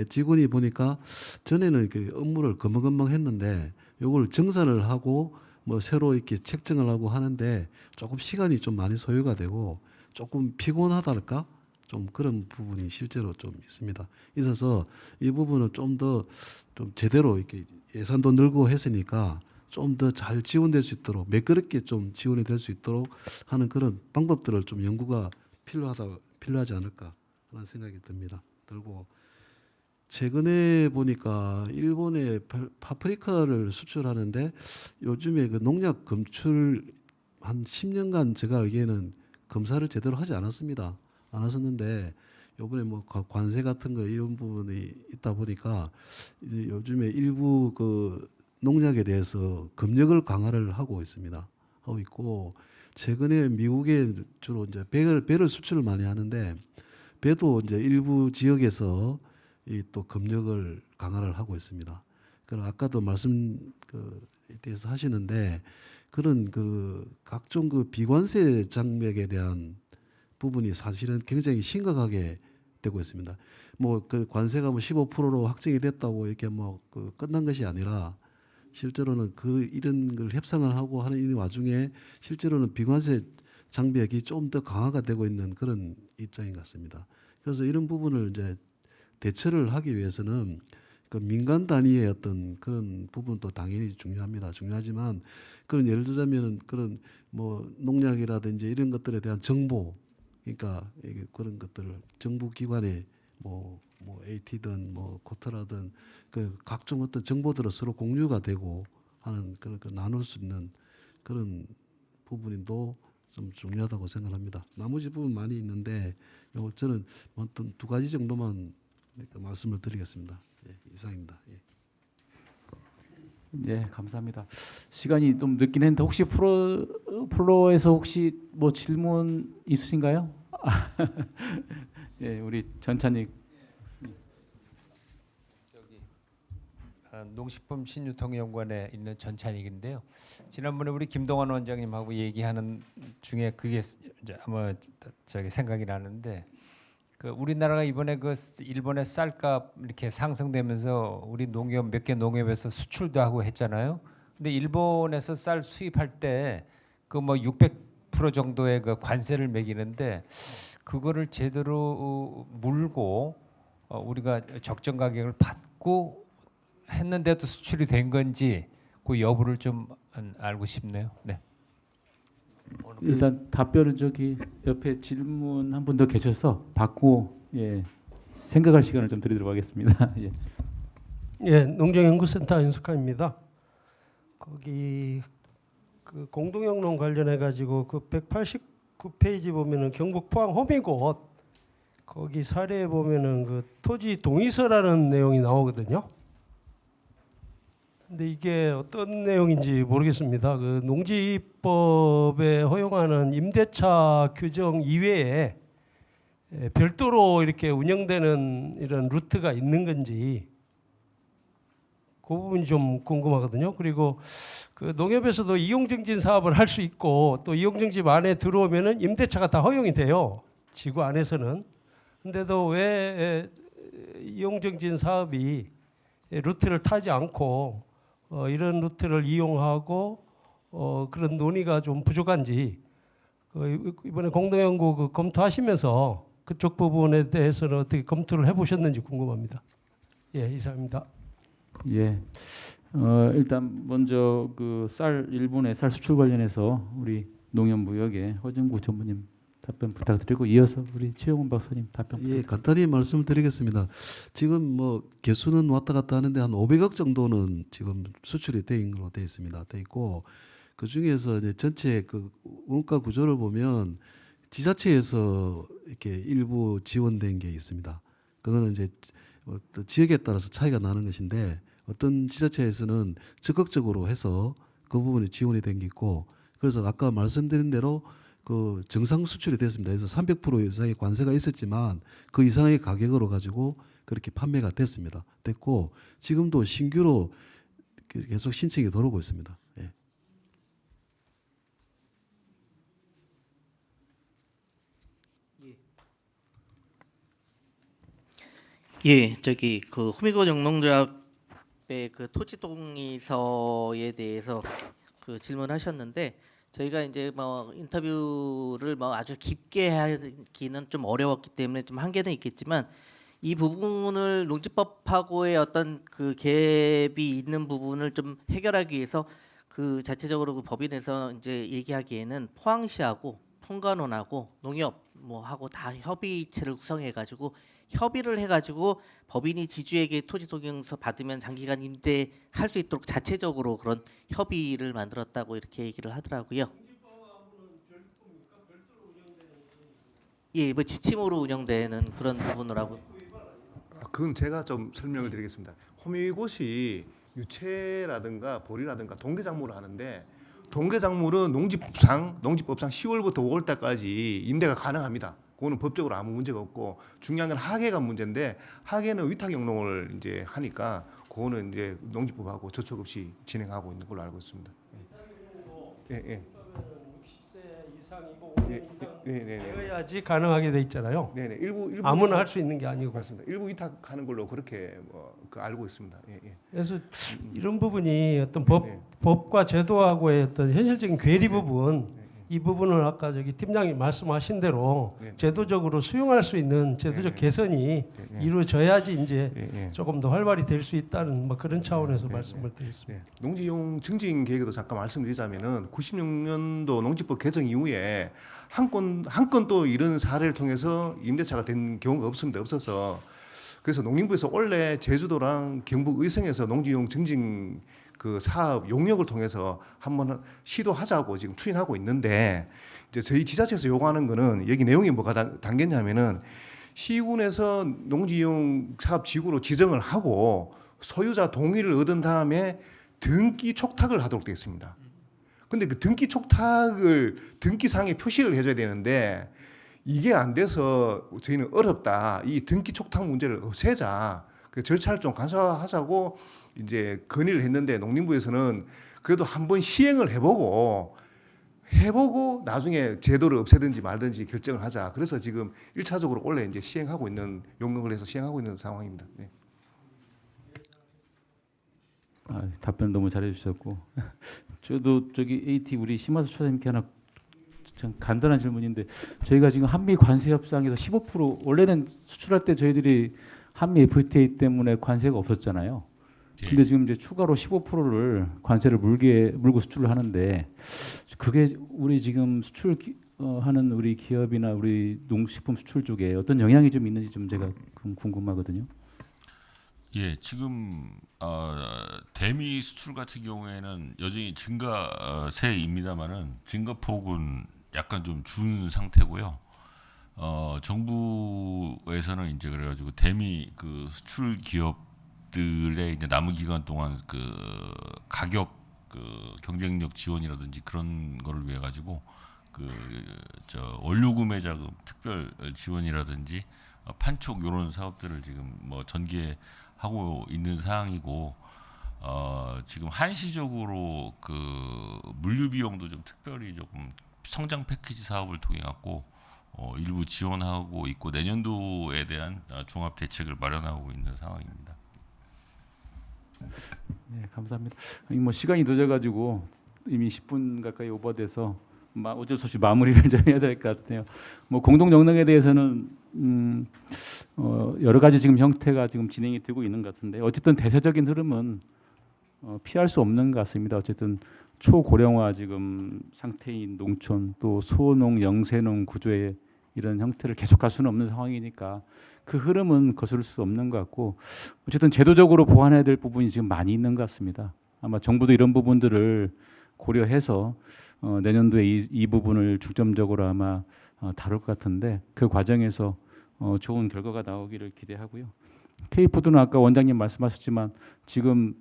직원이 보니까 전에는 그 업무를 금방금방 했는데 요걸 정산을 하고 뭐 새로 이렇게 책정을 하고 하는데 조금 시간이 좀 많이 소요가 되고 조금 피곤하달까? 좀 그런 부분이 실제로 좀 있습니다. 있어서 이 부분은 좀 더 좀 제대로 이렇게 예산도 늘고 했으니까 좀 더 잘 지원될 수 있도록 매끄럽게 좀 지원이 될 수 있도록 하는 그런 방법들을 좀 연구가 필요하지 않을까 하는 생각이 들고 최근에 보니까 일본에 파프리카를 수출하는데 요즘에 그 농약 검출 한 10년간 제가 알기에는 검사를 제대로 하지 않았습니다. 안 하셨는데 요번에 뭐 관세 같은 거 이런 부분이 있다 보니까 요즘에 일부 그 농약에 대해서 검역을 강화를 하고 있습니다. 하고 있고 최근에 미국에 주로 이제 배를 수출을 많이 하는데 배도 이제 일부 지역에서 이 또 검역을 강화를 하고 있습니다. 그리고 아까도 말씀 에 대해서 하시는데 그런 그 각종 그 비관세 장벽에 대한 부분이 사실은 굉장히 심각하게 되고 있습니다. 뭐 그 관세가 뭐 15%로 확정이 됐다고 이렇게 뭐 그 끝난 것이 아니라 실제로는 그 이런 걸 협상을 하고 하는 이 와중에 실제로는 비관세 장벽이 좀 더 강화가 되고 있는 그런 입장인 것 같습니다. 그래서 이런 부분을 이제 대처를 하기 위해서는 그 민간 단위의 어떤 그런 부분도 당연히 중요합니다. 중요하지만 그런 예를 들자면은 그런 뭐 농약이라든지 이런 것들에 대한 정보, 그러니까 그런 것들을 정부 기관에 뭐 AT든 뭐 코터라든 그 각종 어떤 정보들을 서로 공유가 되고 하는 그런 나눌 수 있는 그런 부분도 좀 중요하다고 생각합니다. 나머지 부분 많이 있는데 저는 어떤 두 가지 정도만 말씀을 드리겠습니다. 예, 이상입니다. 예. 네, 감사합니다. 시간이 좀 늦긴 했는데 혹시 플로어에서 혹시 뭐 질문 있으신가요? 예, 우리 전찬익. 농식품 신유통연구원에 있는 전찬익인데요. 지난번에 우리 김동완 원장님하고 얘기하는 중에 그게 이제 아마 저기 생각이 나는데 그 우리나라가 이번에 그 일본의 쌀값 이렇게 상승되면서 우리 농협 몇 개 농협에서 수출도 하고 했잖아요. 근데 일본에서 쌀 수입할 때 그 뭐 600% 정도의 그 관세를 매기는데 그거를 제대로 물고 우리가 적정 가격을 받고 했는데도 수출이 된 건지 그 여부를 좀 알고 싶네요. 네. 일단 답변은 저기 옆에 질문 한 분 더 계셔서 받고 예, 생각할 시간을 좀 드리도록 하겠습니다. 예. 예, 농정연구센터 윤석환입니다. 거기 그 공동영농 관련해 가지고 그 189페이지 보면은 경북 포항 호미곶 거기 사례에 보면은 그 토지 동의서라는 내용이 나오거든요. 근데 이게 어떤 내용인지 모르겠습니다. 그 농지법에 허용하는 임대차 규정 이외에 별도로 이렇게 운영되는 이런 루트가 있는 건지 그 부분이 좀 궁금하거든요. 그리고 그 농협에서도 이용증진 사업을 할 수 있고 또 이용증진 안에 들어오면은 임대차가 다 허용이 돼요. 지구 안에서는. 근데도 왜 이용증진 사업이 루트를 타지 않고 이런 루트를 이용하고 그런 논의가 좀 부족한지 이번에 공동연구 그 검토하시면서 그쪽 부분에 대해서는 어떻게 검토를 해보셨는지 궁금합니다. 예, 이상입니다. 예. 일단 먼저 그 쌀 일본의 쌀 수출 관련해서 우리 농협무역의 허정구 전무님 답변 부탁드리고 이어서 우리 최용훈 박사님 답변. 예, 간단히 말씀드리겠습니다. 지금 뭐 개수는 왔다 갔다 하는데 한 500억 정도는 지금 수출이 돼 있는 걸로 돼 있습니다. 돼 있고 그 중에서 이제 전체 그 원가 구조를 보면 지자체에서 이렇게 일부 지원된 게 있습니다. 그거는 이제 어떤 지역에 따라서 차이가 나는 것인데 어떤 지자체에서는 적극적으로 해서 그 부분이 지원이 된 게 있고 그래서 아까 말씀드린 대로 그 정상 수출이 됐습니다. 그래서 300% 이상의 관세가 있었지만 그 이상의 가격으로 가지고 그렇게 판매가 됐습니다. 됐고 지금도 신규로 계속 신청이 들어오고 있습니다. 예. 예, 저기 그 호미곶 영농조합의 그 토지 동의서에 대해서 그 질문하셨는데 저희가 이제 뭐 인터뷰를 뭐 아주 깊게 하기는 좀 어려웠기 때문에 좀 한계는 있겠지만 이 부분을 농지법하고의 어떤 그 갭이 있는 부분을 좀 해결하기 위해서 그 자체적으로 그 법인에서 이제 얘기하기에는 포항시하고 통관원하고 농협 뭐 하고 다 협의체를 구성해 가지고 협의를 해가지고 법인이 지주에게 토지 동의서 받으면 장기간 임대할 수 있도록 자체적으로 그런 협의를 만들었다고 이렇게 얘기를 하더라고요. 예, 뭐 지침으로 운영되는 그런 부분이라고. 그건 제가 좀 설명을 드리겠습니다. 호미곶이 유채라든가 보리라든가 동계작물을 하는데 동계작물은 농지법상 10월부터 5월 달까지 임대가 가능합니다. 그거는 법적으로 아무 문제가 없고 중요한 건 하계가 문제인데 하계는 위탁 영농을 이제 하니까 그거는 이제 농지법하고 저촉 없이 진행하고 있는 걸로 알고 있습니다. 예, 예. 60세 이상이고 5년 이상 네. 되어야지 가능하게 돼 있잖아요. 네네. 일부 아무나 할 수 있는 게 아니고. 맞습니다. 일부 위탁하는 걸로 그렇게 그 알고 있습니다. 예, 예. 그래서 이런 부분이 어떤 네. 법과 제도하고의 어떤 현실적인 괴리 부분 이 부분을 아까 저기 팀장님 말씀하신 대로 네. 제도적으로 수용할 수 있는 제도적 네. 개선이 예, 예. 이루어져야지 이제 예, 예. 조금 더 활발히 될 수 있다는 뭐 그런 차원에서 네, 말씀을 드렸습니다. 네. 농지용 증진 계획에도 잠깐 말씀드리자면은 96년도 농지법 개정 이후에 한 건 또 이런 사례를 통해서 임대차가 된 경우가 없습니다. 없어서 그래서 농림부에서 원래 제주도랑 경북 의성에서 농지용 증진 그 사업 용역을 통해서 한번 시도하자고 지금 추진하고 있는데 이제 저희 지자체에서 요구하는 거는 여기 내용이 뭐가 담겼냐면은 시군에서 농지용 사업 지구로 지정을 하고 소유자 동의를 얻은 다음에 등기 촉탁을 하도록 되어 있습니다. 근데 그 등기 촉탁을 등기상에 표시를 해줘야 되는데 이게 안 돼서 저희는 어렵다. 이 등기 촉탁 문제를 없애자. 그 절차를 좀 간소화하자고 이제 건의를 했는데 농림부에서는 그래도 한번 시행을 해보고 나중에 제도를 없애든지 말든지 결정을 하자. 그래서 지금 1차적으로 원래 이제 시행하고 있는 용역을 해서 시행하고 있는 상황입니다. 네. 답변 너무 잘해주셨고 저도 저기 AT 우리 심화수 차장님께 하나 좀 간단한 질문인데 저희가 지금 한미 관세 협상에서 15% 원래는 수출할 때 저희들이 한미 FTA 때문에 관세가 없었잖아요. 근데 지금 이제 추가로 15%를 관세를 물고 수출을 하는데 그게 우리 지금 수출 하는 우리 기업이나 우리 농식품 수출 쪽에 어떤 영향이 좀 있는지 좀 제가 궁금하거든요. 예, 지금 대미 수출 같은 경우에는 여전히 증가세입니다만은 증가폭은 약간 좀 준 상태고요. 정부에서는 이제 그래가지고 대미 그 수출 기업들의 이제 남은 기간 동안 그 가격 그 경쟁력 지원이라든지 그런 거를 위해 가지고 그 저 원료 구매 자금 특별 지원이라든지 판촉 이런 사업들을 지금 뭐 전개하고 있는 상황이고 지금 한시적으로 그 물류 비용도 좀 특별히 조금 성장 패키지 사업을 통해 갖고 일부 지원하고 있고 내년도에 대한 종합 대책을 마련하고 있는 상황입니다. 네, 감사합니다. 뭐 시간이 늦어가지고 이미 10분 가까이 오버돼서 어쩔 수 없이 마무리를 좀 해야 될 것 같아요. 뭐 공동 영농에 대해서는 여러 가지 지금 형태가 지금 진행이 되고 있는 것 같은데 어쨌든 대세적인 흐름은 피할 수 없는 것 같습니다. 어쨌든 초고령화 지금 상태인 농촌 또 소농 영세농 구조의 이런 형태를 계속할 수는 없는 상황이니까 그 흐름은 거스를 수 없는 것 같고 어쨌든 제도적으로 보완해야 될 부분이 지금 많이 있는 것 같습니다. 아마 정부도 이런 부분들을 고려해서 내년도에 이 부분을 중점적으로 아마 다룰 것 같은데 그 과정에서 좋은 결과가 나오기를 기대하고요. K푸드는 아까 원장님 말씀하셨지만 지금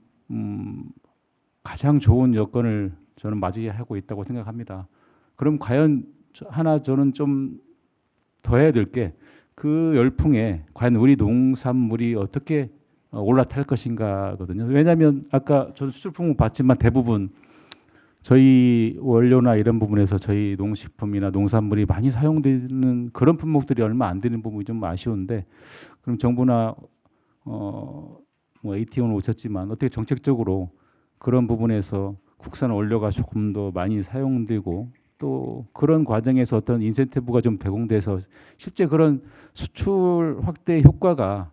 가장 좋은 여건을 저는 맞이하고 있다고 생각합니다. 그럼 과연 저는 좀 더 해야 될 게 그 열풍에 과연 우리 농산물이 어떻게 올라탈 것인가거든요. 왜냐하면 아까 저는 수출품을 봤지만 대부분 저희 원료나 이런 부분에서 저희 농식품이나 농산물이 많이 사용되는 그런 품목들이 얼마 안 되는 부분이 좀 아쉬운데 그럼 정부나 뭐 ATO는 오셨지만 어떻게 정책적으로 그런 부분에서 국산 원료가 조금 더 많이 사용되고 또 그런 과정에서 어떤 인센티브가 좀 제공돼서 실제 그런 수출 확대 효과가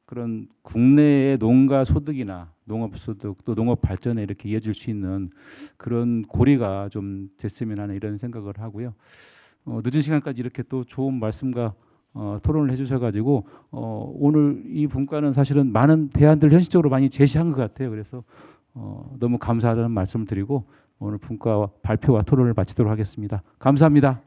그런 국내의 농가 소득이나 농업 소득 또 농업 발전에 이렇게 이어질 수 있는 그런 고리가 좀 됐으면 하는 이런 생각을 하고요. 늦은 시간까지 이렇게 또 좋은 말씀과 토론을 해주셔가지고 오늘 이 분과는 사실은 많은 대안들 현실적으로 많이 제시한 것 같아요. 그래서 너무 감사하다는 말씀을 드리고 오늘 분과 발표와 토론을 마치도록 하겠습니다. 감사합니다.